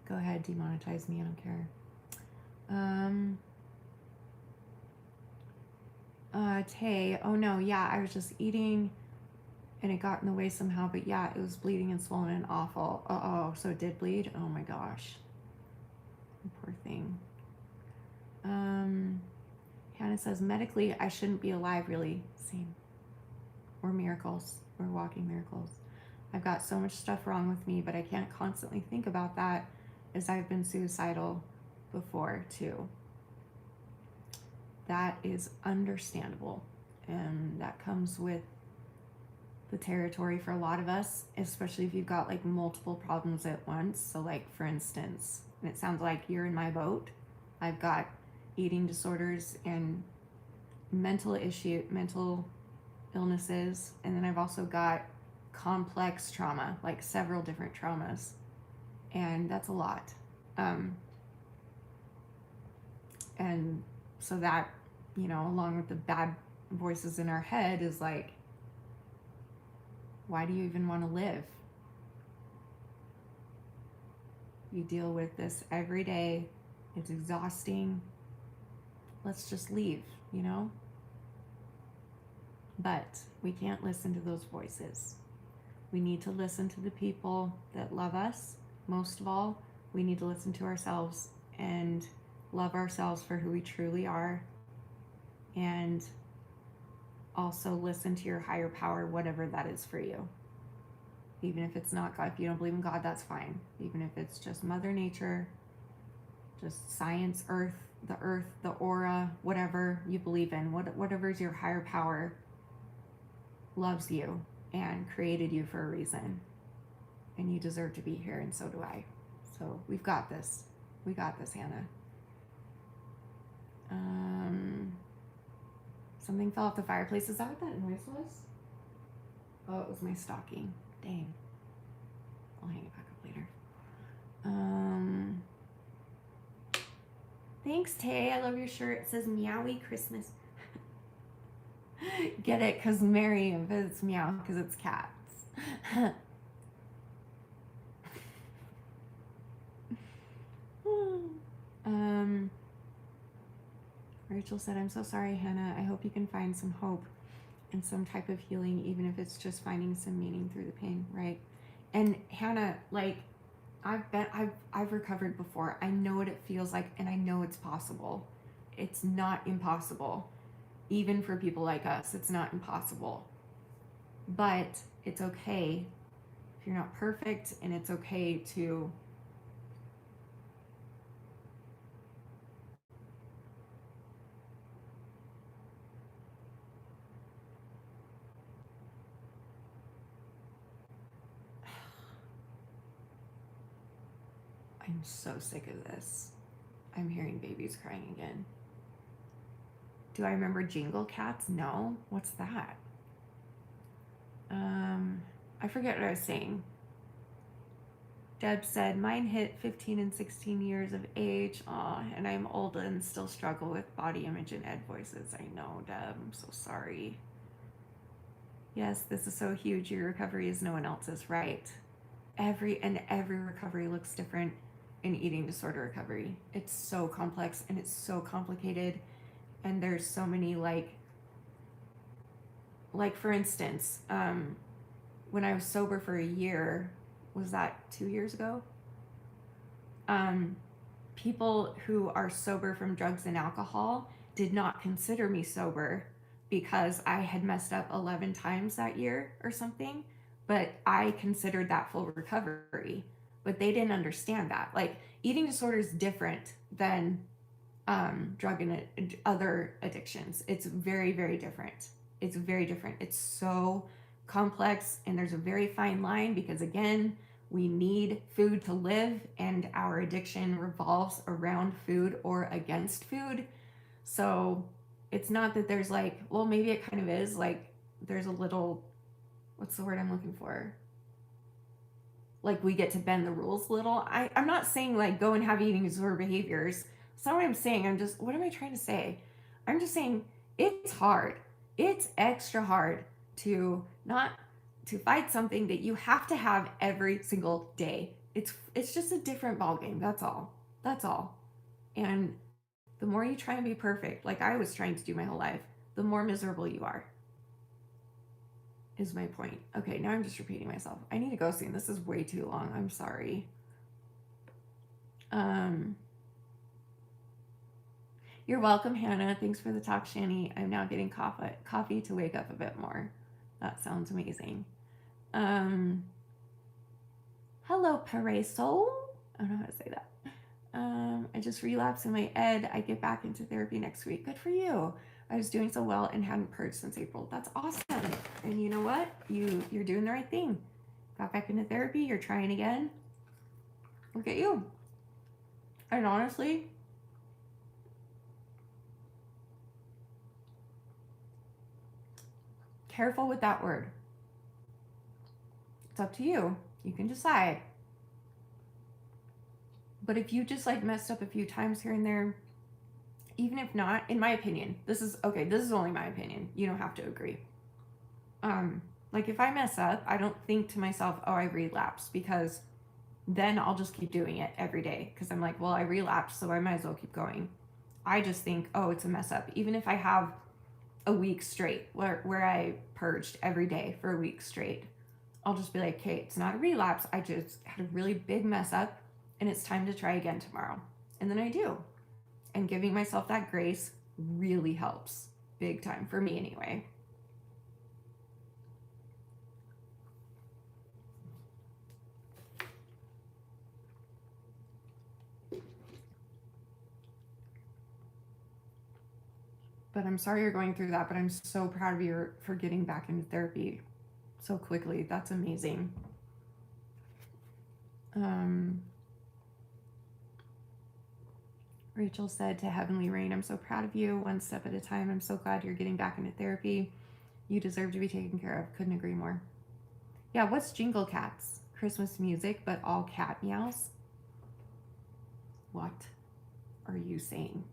Go ahead, demonetize me. I don't care. Tay. Oh no, yeah, I was just eating and it got in the way somehow, but yeah, it was bleeding and swollen and awful. Oh, so it did bleed? Oh my gosh. Poor thing. Hannah says, medically, I shouldn't be alive, really. Same. We're miracles. We're walking miracles. I've got so much stuff wrong with me, but I can't constantly think about that as I've been suicidal before, too. That is understandable. And that comes with the territory for a lot of us, especially if you've got like multiple problems at once. So like, for instance, and it sounds like you're in my boat, I've got eating disorders and mental illnesses, and then I've also got complex trauma, like several different traumas, and that's a lot. And so that, you know, along with the bad voices in our head is like, why do you even want to live? You deal with this every day. It's exhausting. Let's just leave, you know? But we can't listen to those voices. We need to listen to the people that love us. Most of all, we need to listen to ourselves and love ourselves for who we truly are. And also listen to your higher power, whatever that is for you. Even if it's not God, if you don't believe in God, that's fine. Even if it's just Mother Nature, just science, the earth, the aura, whatever you believe in, whatever is your higher power, loves you and created you for a reason. And you deserve to be here, and so do I. So we've got this. We got this, Hannah. Something fell off the fireplace. Is that what that noise was? Oh, it was my stocking. Dang. I'll hang it back up later. Thanks, Tay. I love your shirt. It says Meowie Christmas. Get it? Because Mary, if it's meow, because it's cats. Rachel said, I'm so sorry, Hannah. I hope you can find some hope and some type of healing, even if it's just finding some meaning through the pain, right? And Hannah, like, I've recovered before. I know what it feels like, and I know it's possible. It's not impossible. Even for people like us, it's not impossible. But it's okay if you're not perfect, and it's okay to I'm so sick of this. I'm hearing babies crying again. Do I remember Jingle Cats? No. What's that? I forget what I was saying. Deb said, mine hit 15 and 16 years of age. Aw, and I'm old and still struggle with body image and ed voices. I know, Deb. I'm so sorry. Yes, this is so huge. Your recovery is no one else's, right? Every recovery looks different in eating disorder recovery. It's so complex and it's so complicated. And there's so many, like for instance, when I was sober for a year, was that 2 years ago? People who are sober from drugs and alcohol did not consider me sober because I had messed up 11 times that year or something, but I considered that full recovery. But they didn't understand that. Like, eating disorder is different than drug and other addictions. It's very, very different. It's very different. It's so complex, and there's a very fine line because, again, we need food to live, and our addiction revolves around food or against food. So it's not that there's like, well, maybe it kind of is like there's a little, what's the word I'm looking for? Like, we get to bend the rules a little. I'm not saying like go and have eating disorder behaviors. That's not what I'm saying. What am I trying to say? I'm just saying it's hard. It's extra hard to not to fight something that you have to have every single day. It's just a different ballgame. That's all. That's all. And the more you try and be perfect, like I was trying to do my whole life, the more miserable you are. Is my point. Okay, now I'm just repeating myself. I need to go soon. This is way too long. I'm sorry. You're welcome, Hannah. Thanks for the talk, Shanny. I'm now getting coffee to wake up a bit more. That sounds amazing. Hello, Pareso. I don't know how to say that. I just relapsed in my ed. I get back into therapy next week. Good for you. I was doing so well and hadn't purged since April. That's awesome. And you know what? You're doing the right thing. Got back into therapy. You're trying again. Look at you. And honestly, careful with that word. It's up to you. You can decide. But if you just like messed up a few times here and there, even if not, in my opinion, this is only my opinion. You don't have to agree. Like if I mess up, I don't think to myself, oh, I relapsed, because then I'll just keep doing it every day because I'm like, well, I relapsed, so I might as well keep going. I just think, oh, it's a mess up. Even if I have a week straight where I purged every day for a week straight, I'll just be like, okay, it's not a relapse. I just had a really big mess up and it's time to try again tomorrow. And then I do. And giving myself that grace really helps big time for me anyway. But I'm sorry you're going through that, but I'm so proud of you for getting back into therapy so quickly. That's amazing. Rachel said to Heavenly Rain, I'm so proud of you, one step at a time. I'm so glad you're getting back into therapy. You deserve to be taken care of. Couldn't agree more. Yeah, what's Jingle Cats? Christmas music, but all cat meows? What? are you saying?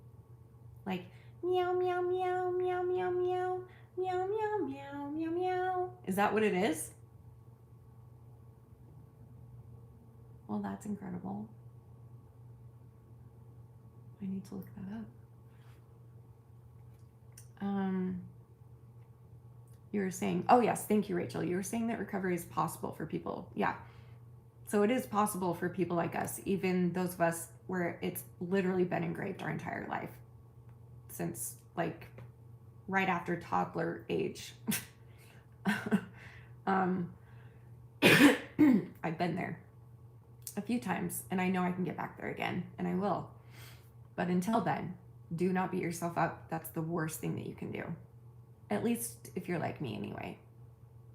Like, meow, meow, meow, meow, meow, meow, meow, meow, meow, meow, meow. Is that what it is? Well, that's incredible. I need to look that up. You were saying, oh yes, thank you, Rachel. You were saying that recovery is possible for people. Yeah. So it is possible for people like us, even those of us where it's literally been engraved our entire life since like right after toddler age. I've been there a few times and I know I can get back there again, and I will. But until then, do not beat yourself up. That's the worst thing that you can do. At least if you're like me anyway.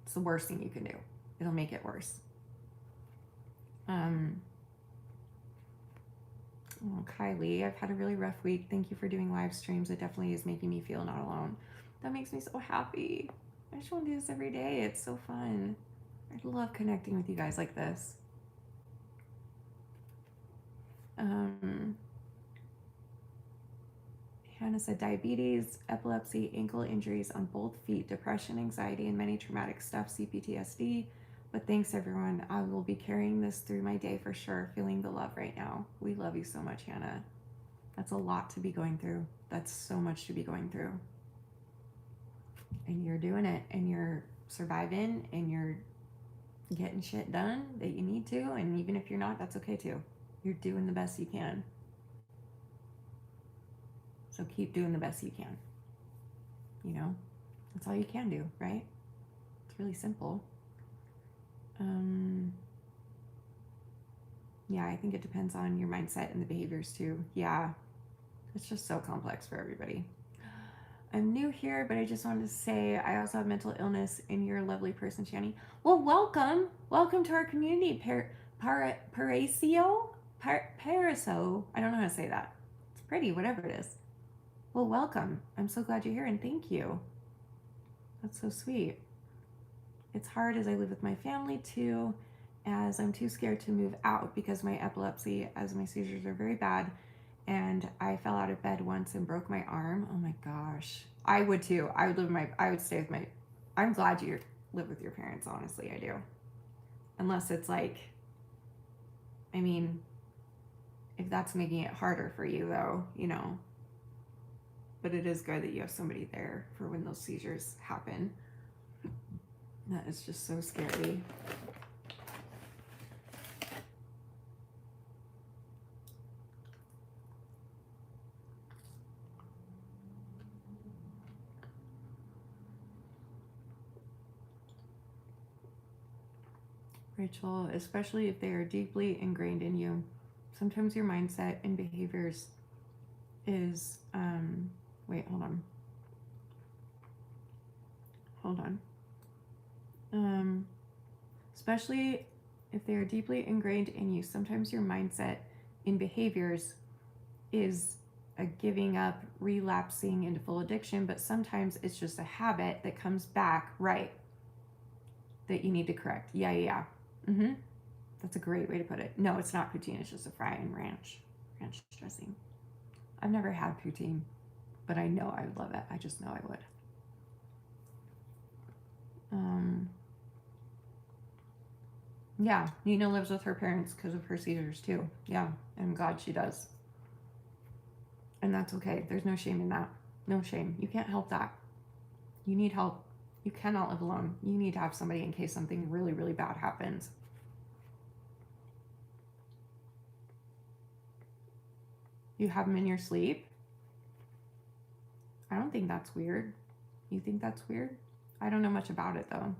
It's the worst thing you can do. It'll make it worse. Oh, Kylie, I've had a really rough week. Thank you for doing live streams. It definitely is making me feel not alone. That makes me so happy. I just want to do this every day. It's so fun. I love connecting with you guys like this. Hannah said diabetes, epilepsy, ankle injuries on both feet, depression, anxiety, and many traumatic stuff, CPTSD. But thanks, everyone. I will be carrying this through my day for sure. Feeling the love right now. We love you so much, Hannah. That's a lot to be going through. That's so much to be going through. And you're doing it, and you're surviving, and you're getting shit done that you need to. And even if you're not, that's okay too. You're doing the best you can. So keep doing the best you can. You know, that's all you can do, right? It's really simple. Yeah, I think it depends on your mindset and the behaviors too. Yeah, it's just so complex for everybody. I'm new here, but I just wanted to say I also have mental illness, and you're a lovely person, Shanny. Well, welcome. Welcome to our community, Paraso. I don't know how to say that. It's pretty, whatever it is. Well, welcome. I'm so glad you're here, and thank you. That's so sweet. It's hard as I live with my family too, as I'm too scared to move out because my epilepsy, as my seizures are very bad, and I fell out of bed once and broke my arm. Oh my gosh. I would too. I would stay with I'm glad you live with your parents, honestly, I do. Unless it's like, I mean, if that's making it harder for you though, you know. But it is good that you have somebody there for when those seizures happen. That is just so scary. Rachel, especially if they are deeply ingrained in you. Sometimes your mindset and behaviors is, wait, hold on. Especially if they are deeply ingrained in you, sometimes your mindset and behaviors is a giving up, relapsing into full addiction, but sometimes it's just a habit that comes back, right, that you need to correct. Yeah. That's a great way to put it. No, it's not poutine. It's just a fry and ranch dressing. I've never had poutine, but I know I would love it. I just know I would. Yeah, Nina lives with her parents because of her seizures too. Yeah, I'm glad she does. And that's okay. There's no shame in that. No shame. You can't help that. You need help. You cannot live alone. You need to have somebody in case something really, really bad happens. You have them in your sleep? I don't think that's weird. You think that's weird? I don't know much about it though.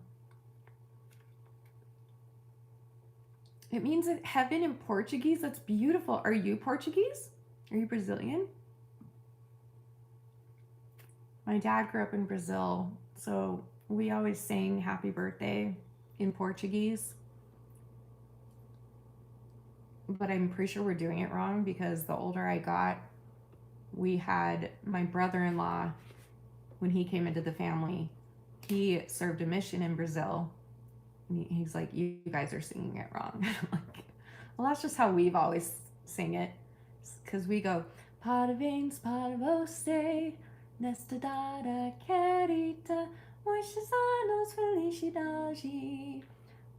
It means that heaven in Portuguese. That's beautiful. Are you Portuguese? Are you Brazilian? My dad grew up in Brazil, so we always sang happy birthday in Portuguese. But I'm pretty sure we're doing it wrong because the older I got, we had my brother-in-law, when he came into the family, he served a mission in Brazil. He's like, you guys are singing it wrong. I'm like, well, that's just how we've always sing it. Because we go, Parabéns para você nesta data querida. Muitos anos, felicidade.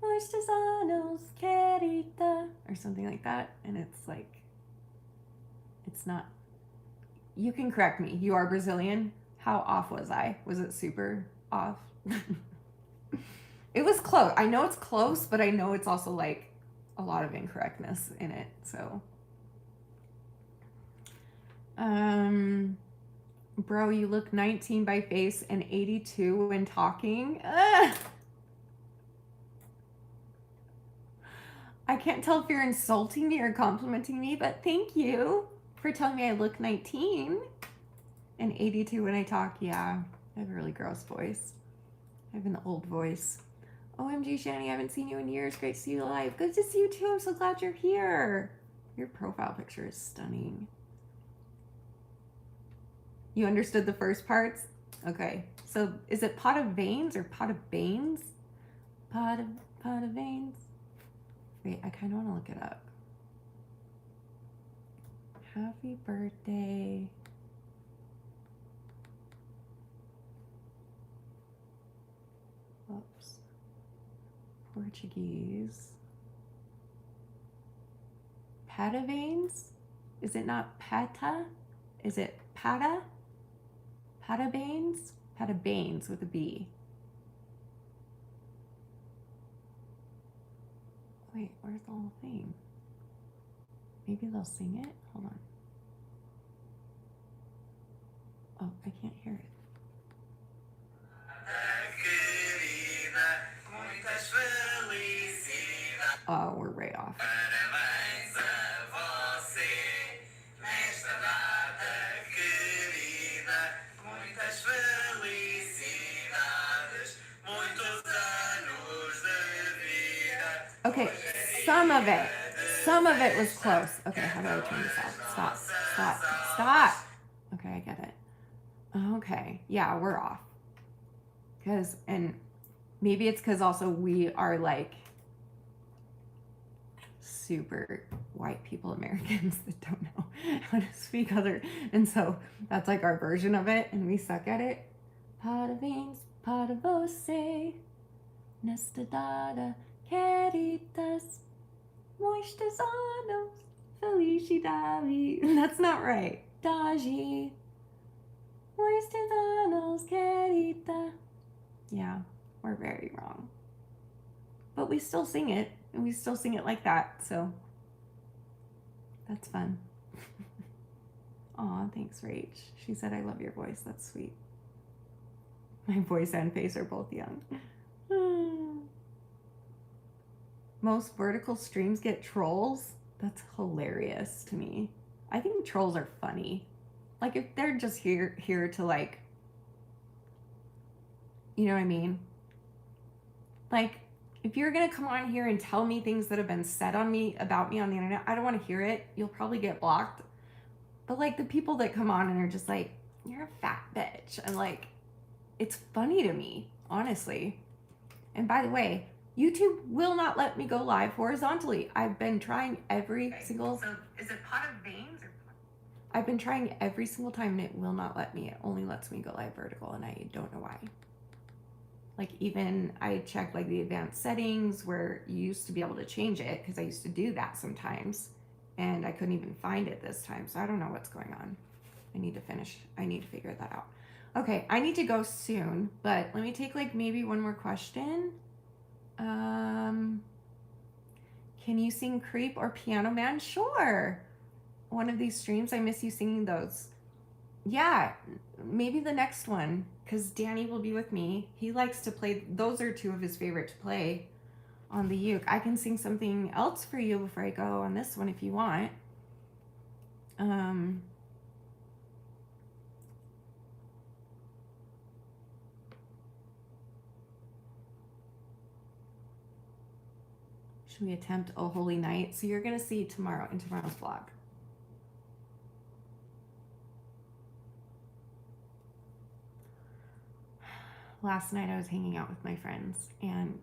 Muitos anos, querida. Or something like that. And it's like, it's not. You can correct me. You are Brazilian. How off was I? Was it super off? It was close. I know it's close, but I know it's also like a lot of incorrectness in it. So, bro, you look 19 by face and 82 when talking. Ugh. I can't tell if you're insulting me or complimenting me, but thank you for telling me I look 19 and 82 when I talk. Yeah, I have a really gross voice. I have an old voice. OMG, Shanny, I haven't seen you in years. Great to see you live. Good to see you too. I'm so glad you're here. Your profile picture is stunning. You understood the first parts? Okay. So is it pot of veins or pot of banes? Pot of veins? Wait, I kind of want to look it up. Happy birthday. Oops. Portuguese. Pata veins? Is it not pata? Is it pata? Pata veins? Pata veins with a B. Wait, where's the whole thing? Maybe they'll sing it? Hold on. Oh, I can't hear it. Oh, we're right off. Okay, some of it was close. Okay, how do I turn this off? Stop. Okay, I get it. Okay, yeah, we're off. And maybe it's because also we are like super white people, Americans that don't know how to speak other, and so that's like our version of it, and we suck at it. Parabéns para você nesta data queridas. Muitos anos, felicidade. That's not right. Dagi. Muitos anos, querida. Yeah, we're very wrong. But we still sing it, and we still sing it like that, so that's fun. Aw, thanks, Rach. She said, I love your voice. That's sweet. My voice and face are both young. Most vertical streams get trolls? That's hilarious to me. I think trolls are funny. Like, if they're just here to, like, you know what I mean? Like, if you're gonna come on here and tell me things that have been said on me, about me on the internet, I don't want to hear it. You'll probably get blocked. But, like, the people that come on and are just like, you're a fat bitch. And, like, it's funny to me, honestly. And by the way, YouTube will not let me go live horizontally. I've been trying every single... So, is it pot of veins or... I've been trying every single time and it will not let me. It only lets me go live vertical and I don't know why. Like, even I checked like the advanced settings where you used to be able to change it, because I used to do that sometimes, and I couldn't even find it this time. So I don't know what's going on. I need to figure that out. Okay, I need to go soon, but let me take like maybe one more question. Can you sing Creep or Piano Man? Sure. One of these streams, I miss you singing those. Yeah, maybe the next one, because Danny will be with me. He likes to play, those are two of his favorite to play on the uke. I can sing something else for you before I go on this one if you want. Should we attempt Oh Holy Night? So you're gonna see tomorrow in tomorrow's vlog. Last night I was hanging out with my friends and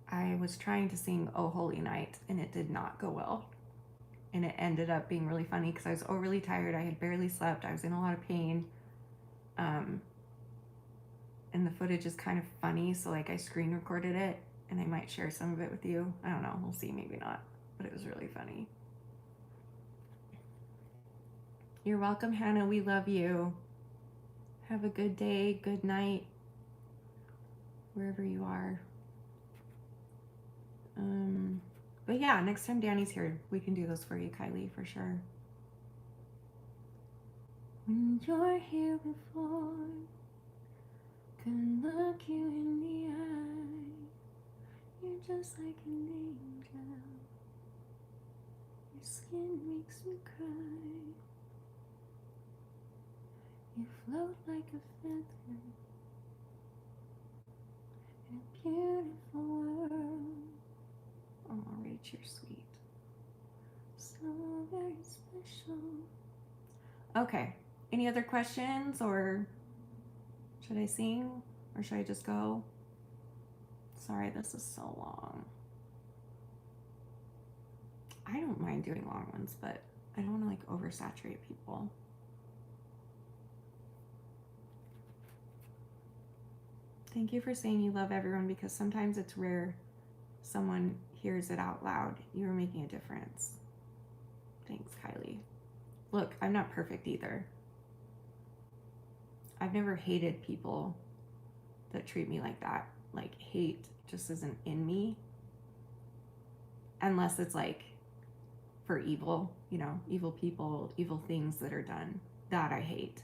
I was trying to sing Oh Holy Night and it did not go well. and it ended up being really funny because I was overly tired. I had barely slept. I was in a lot of pain. And the footage is kind of funny, so like I screen recorded it, and I might share some of it with you. I don't know. We'll see. Maybe not. But it was really funny. You're welcome, Hannah. We love you. Have a good day, good night, wherever you are. But yeah, next time Danny's here, we can do those for you, Kylie, for sure. When you're here before, can look you in the eye. You're just like an angel. Your skin makes me cry. You float like a feather in a beautiful world. Oh, Rach, you're sweet. So very special. Okay. Any other questions, or should I sing, or should I just go? Sorry, this is so long. I don't mind doing long ones, but I don't want to like oversaturate people. Thank you for saying you love everyone, because sometimes it's rare someone hears it out loud. You're making a difference. Thanks, Kylie. Look, I'm not perfect either. I've never hated people that treat me like that. Like, hate just isn't in me. Unless it's like for evil, you know, evil people, evil things that are done. That I hate.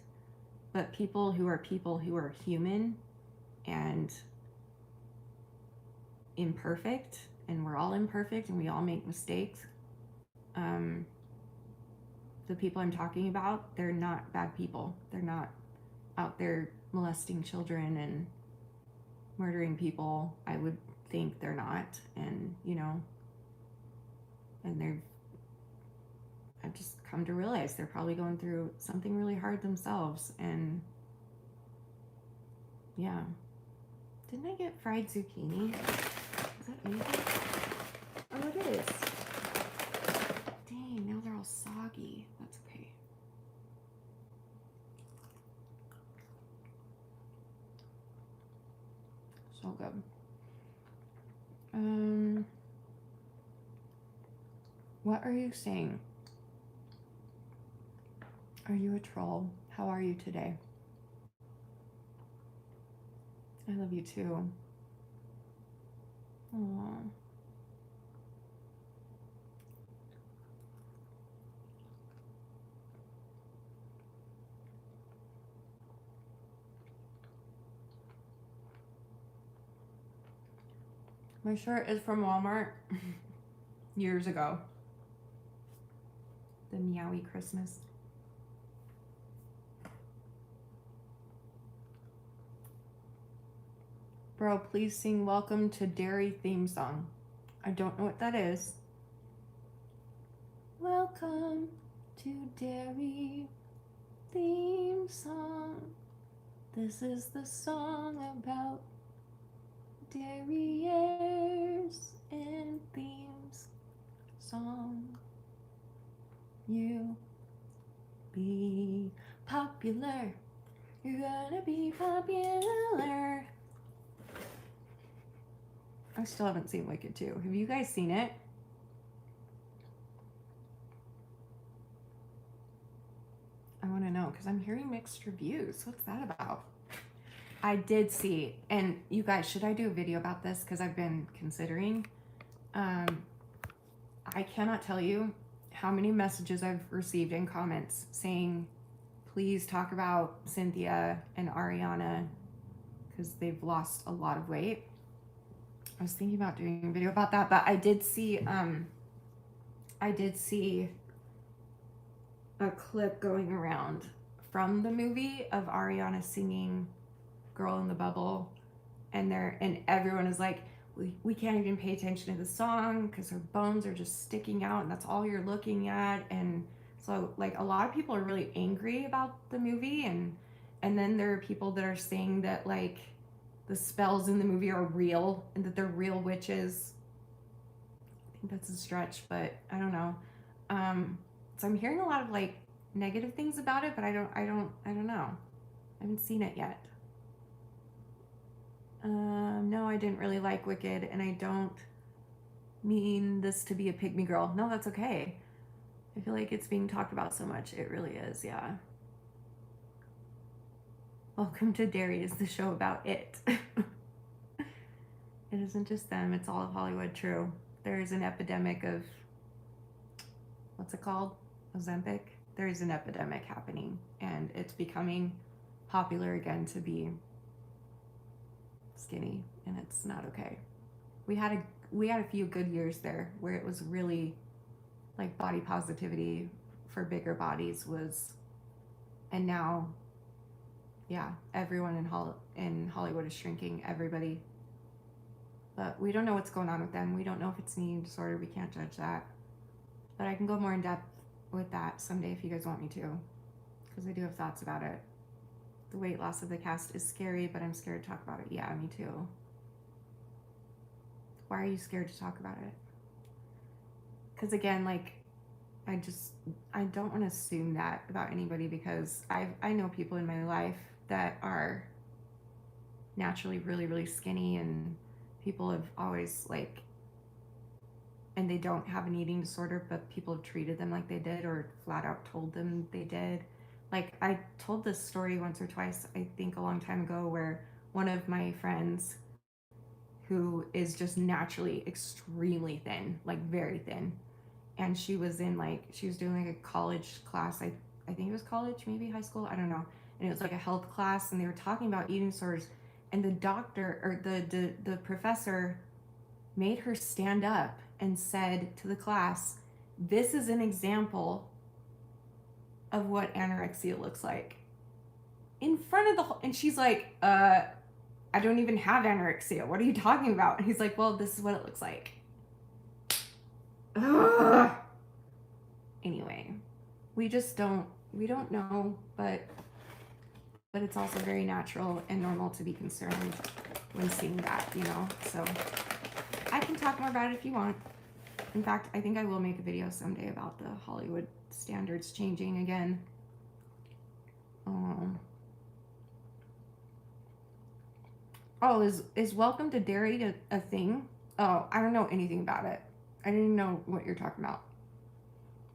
But people who are human and imperfect, and we're all imperfect and we all make mistakes. The people I'm talking about, they're not bad people. They're not out there molesting children and murdering people. I would think they're not. And, you know, and I've just come to realize they're probably going through something really hard themselves. And yeah. Didn't I get fried zucchini? Is that anything? Oh, it is. Dang, now they're all soggy. That's okay. So good. What are you saying? Are you a troll? How are you today? I love you too. Aww. My shirt is from Walmart years ago. The Meowie Christmas. Bro, please sing Welcome to Dairy theme song. I don't know what that is. Welcome to Dairy theme song. This is the song about derriers and themes song. You be popular. You're gonna be popular. I still haven't seen Wicked 2. Have you guys seen it? I want to know, because I'm hearing mixed reviews. What's that about? I did see, and you guys, should I do a video about this? Because I've been considering. I cannot tell you how many messages I've received in comments saying, please talk about Cynthia and Ariana, because they've lost a lot of weight. I was thinking about doing a video about that, but I did see a clip going around from the movie of Ariana singing Girl in the Bubble, and everyone is like, we can't even pay attention to the song because her bones are just sticking out and that's all you're looking at. And so like a lot of people are really angry about the movie, and then there are people that are saying that like the spells in the movie are real and that they're real witches. I think that's a stretch, but I don't know. So I'm hearing a lot of like negative things about it, but I don't know. I haven't seen it yet. No, I didn't really like Wicked, and I don't mean this to be a pygmy girl. No, that's okay. I feel like it's being talked about so much. It really is, yeah. Welcome to Derry is the show about it. It isn't just them, it's all of Hollywood, true. There's an epidemic of, what's it called? Ozempic? There's an epidemic happening, and it's becoming popular again to be skinny, and it's not okay. We had a few good years there where it was really like body positivity for bigger bodies was, and now, yeah, everyone in Hollywood is shrinking, everybody. But we don't know what's going on with them. We don't know if it's an eating disorder. We can't judge that. But I can go more in depth with that someday if you guys want me to, because I do have thoughts about it. The weight loss of the cast is scary, but I'm scared to talk about it. Yeah, me too. Why are you scared to talk about it? Because again, like, I don't want to assume that about anybody, because I know people in my life that are naturally really, really skinny, and people have always like, and they don't have an eating disorder, but people have treated them like they did, or flat out told them they did. Like, I told this story once or twice, I think a long time ago, where one of my friends who is just naturally extremely thin, like very thin, and she was in like, she was doing like a college class, I think it was college, maybe high school, I don't know, and it was like a health class, and they were talking about eating disorders, and the doctor, or the professor, made her stand up and said to the class, this is an example of what anorexia looks like, in front of the whole, and she's like, I don't even have anorexia, what are you talking about? And he's like, well, this is what it looks like. Ugh. Anyway, we don't know, but it's also very natural and normal to be concerned when seeing that, you know. So I can talk more about it if you want. In fact, I think I will make a video someday about the Hollywood standards changing again. Oh, is Welcome to Derry a thing? Oh, I don't know anything about it. I didn't even know what you're talking about.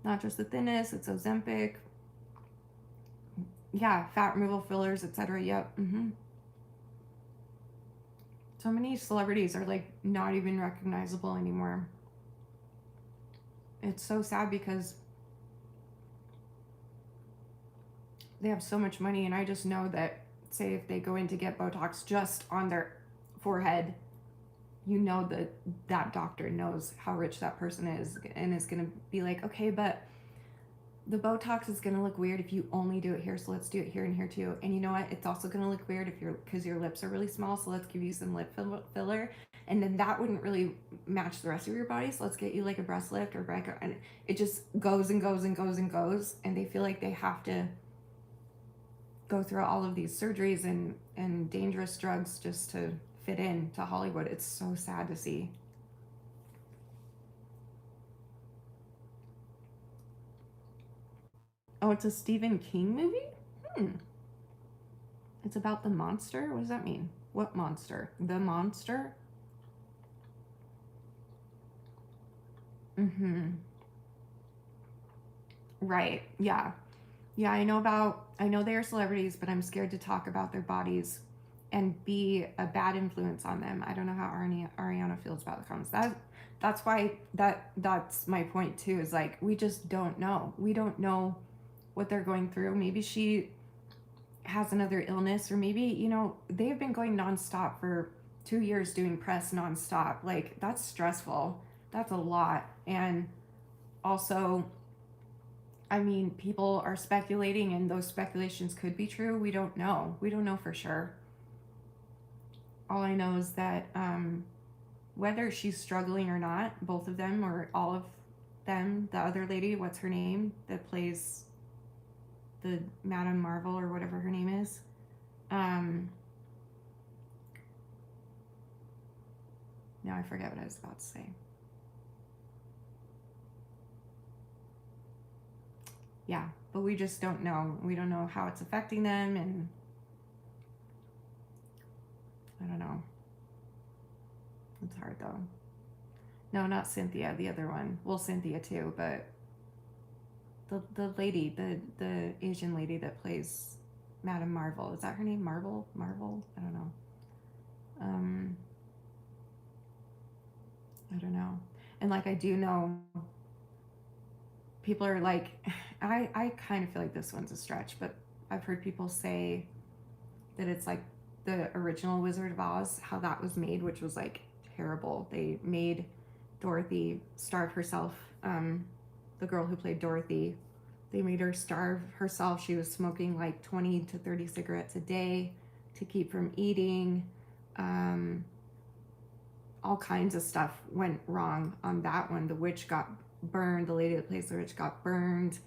Not just the thinness, it's Ozempic. Yeah, fat removal fillers, etc. Yep. So many celebrities are like not even recognizable anymore. It's so sad because they have so much money, and I just know that, say if they go in to get Botox just on their forehead, you know that that doctor knows how rich that person is, and is going to be like, okay, but the Botox is going to look weird if you only do it here, so let's do it here and here too. And you know what? It's also going to look weird if because your lips are really small, so let's give you some lip filler. And then that wouldn't really match the rest of your body, so let's get you like a breast lift or break. And it just goes and goes and goes and goes. And they feel like they have to go through all of these surgeries and dangerous drugs just to fit in to Hollywood. It's so sad to see. Oh, it's a Stephen King movie? It's about the monster? What does that mean? What monster? The monster? Right. Yeah. Yeah, I know they are celebrities, but I'm scared to talk about their bodies and be a bad influence on them. I don't know how Ariana feels about the comments. That's why that's my point too, is like, we just don't know. We don't know what they're going through. Maybe she has another illness, or maybe, you know, they've been going nonstop for 2 years doing press nonstop. Like, that's stressful. That's a lot. And also, I mean, people are speculating, and those speculations could be true. We don't know. We don't know for sure. All I know is that whether she's struggling or not, both of them or all of them, the other lady, what's her name, that plays the Madame Marvel or whatever her name is, now I forget what I was about to say. yeah, but we just don't know. We don't know how it's affecting them, and I don't know. It's hard though. No, not Cynthia, the other one. Well, Cynthia too, but the lady, the Asian lady that plays Madame Marvel. Is that her name? Marvel? I don't know. I don't know. And like I do know people are like I kind of feel like this one's a stretch, but I've heard people say that it's like the original Wizard of Oz, how that was made, which was like terrible. They made Dorothy starve herself. The girl who played Dorothy, they made her starve herself. She was smoking like 20 to 30 cigarettes a day to keep from eating. All kinds of stuff went wrong on that one. The witch got burned. The lady that plays the witch got burned.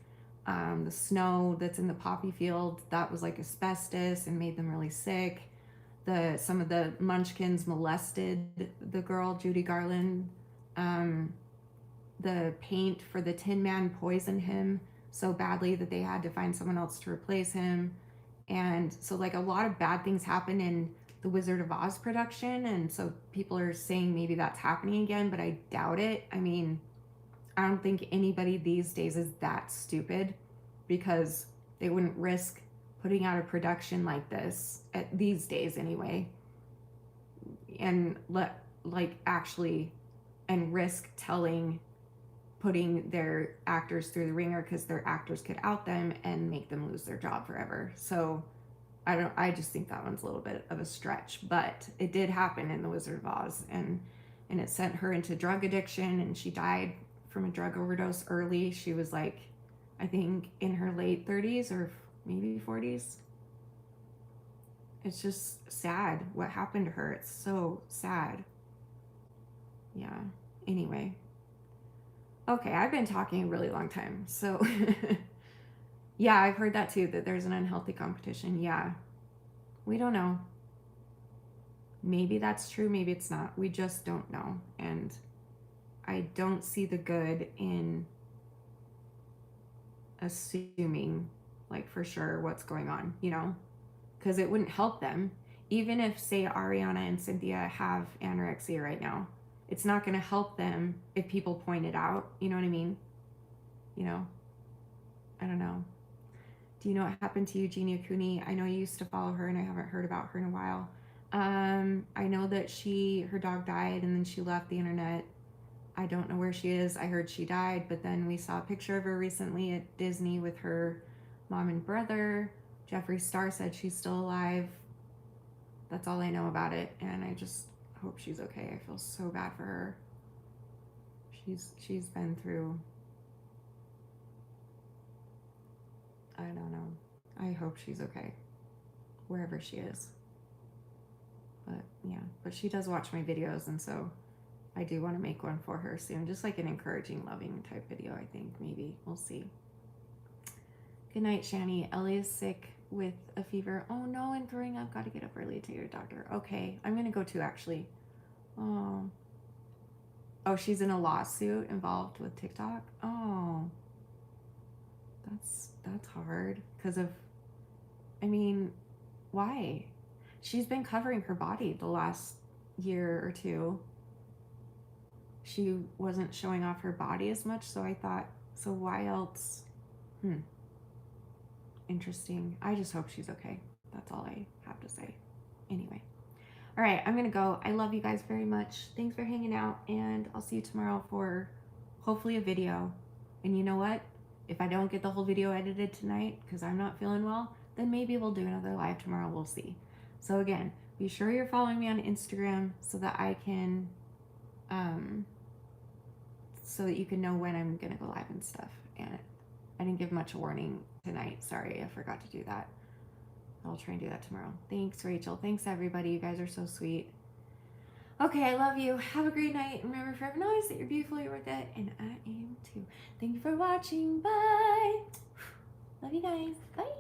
The snow that's in the poppy field, that was like asbestos and made them really sick. Some of the munchkins molested the girl, Judy Garland. The paint for the Tin Man poisoned him so badly that they had to find someone else to replace him. And so like a lot of bad things happen in the Wizard of Oz production, and so people are saying maybe that's happening again, but I doubt it. I mean, I don't think anybody these days is that stupid, because they wouldn't risk putting out a production like this at these days anyway, and risk putting their actors through the ringer, because their actors could out them and make them lose their job forever. So I just think that one's a little bit of a stretch, but it did happen in the Wizard of Oz, and it sent her into drug addiction, and she died from a drug overdose early. She was like, I think in her late 30s or maybe 40s. It's just sad what happened to her. It's so sad. Yeah. Anyway. Okay, I've been talking a really long time. So yeah, I've heard that too, that there's an unhealthy competition. Yeah. We don't know. Maybe that's true, maybe it's not. We just don't know. And I don't see the good in assuming, like, for sure what's going on, you know? Because it wouldn't help them. Even if, say, Ariana and Cynthia have anorexia right now, it's not going to help them if people point it out. You know what I mean? You know? I don't know. Do you know what happened to Eugenia Cooney? I know you used to follow her, and I haven't heard about her in a while. I know that her dog died, and then she left the internet. I don't know where she is. I heard she died, but then we saw a picture of her recently at Disney with her mom and brother. Jeffree Star said she's still alive. That's all I know about it, and I just hope she's okay. I feel so bad for her. She's been through, I don't know. I hope she's okay, wherever she is. But yeah, but she does watch my videos, and so I do want to make one for her soon. Just like an encouraging, loving type video, I think. Maybe. We'll see. Good night, Shanny. Ellie is sick with a fever. Oh no, and throwing up. Got to get up early to your doctor. Okay, I'm going to go too, actually. Oh, she's in a lawsuit involved with TikTok? Oh, that's hard. Because of, I mean, why? She's been covering her body the last year or two. She wasn't showing off her body as much, so I thought, so why else? Interesting. I just hope she's okay. That's all I have to say. Anyway. All right, I'm going to go. I love you guys very much. Thanks for hanging out, and I'll see you tomorrow for hopefully a video. And you know what? If I don't get the whole video edited tonight because I'm not feeling well, then maybe we'll do another live tomorrow. We'll see. So again, be sure you're following me on Instagram so that I can, so that you can know when I'm going to go live and stuff. And I didn't give much warning tonight. Sorry, I forgot to do that. I'll try and do that tomorrow. Thanks, Rachel. Thanks, everybody. You guys are so sweet. Okay, I love you. Have a great night. Remember forever and always that you're beautiful, you're worth it, and I am too. Thank you for watching. Bye. Love you guys. Bye.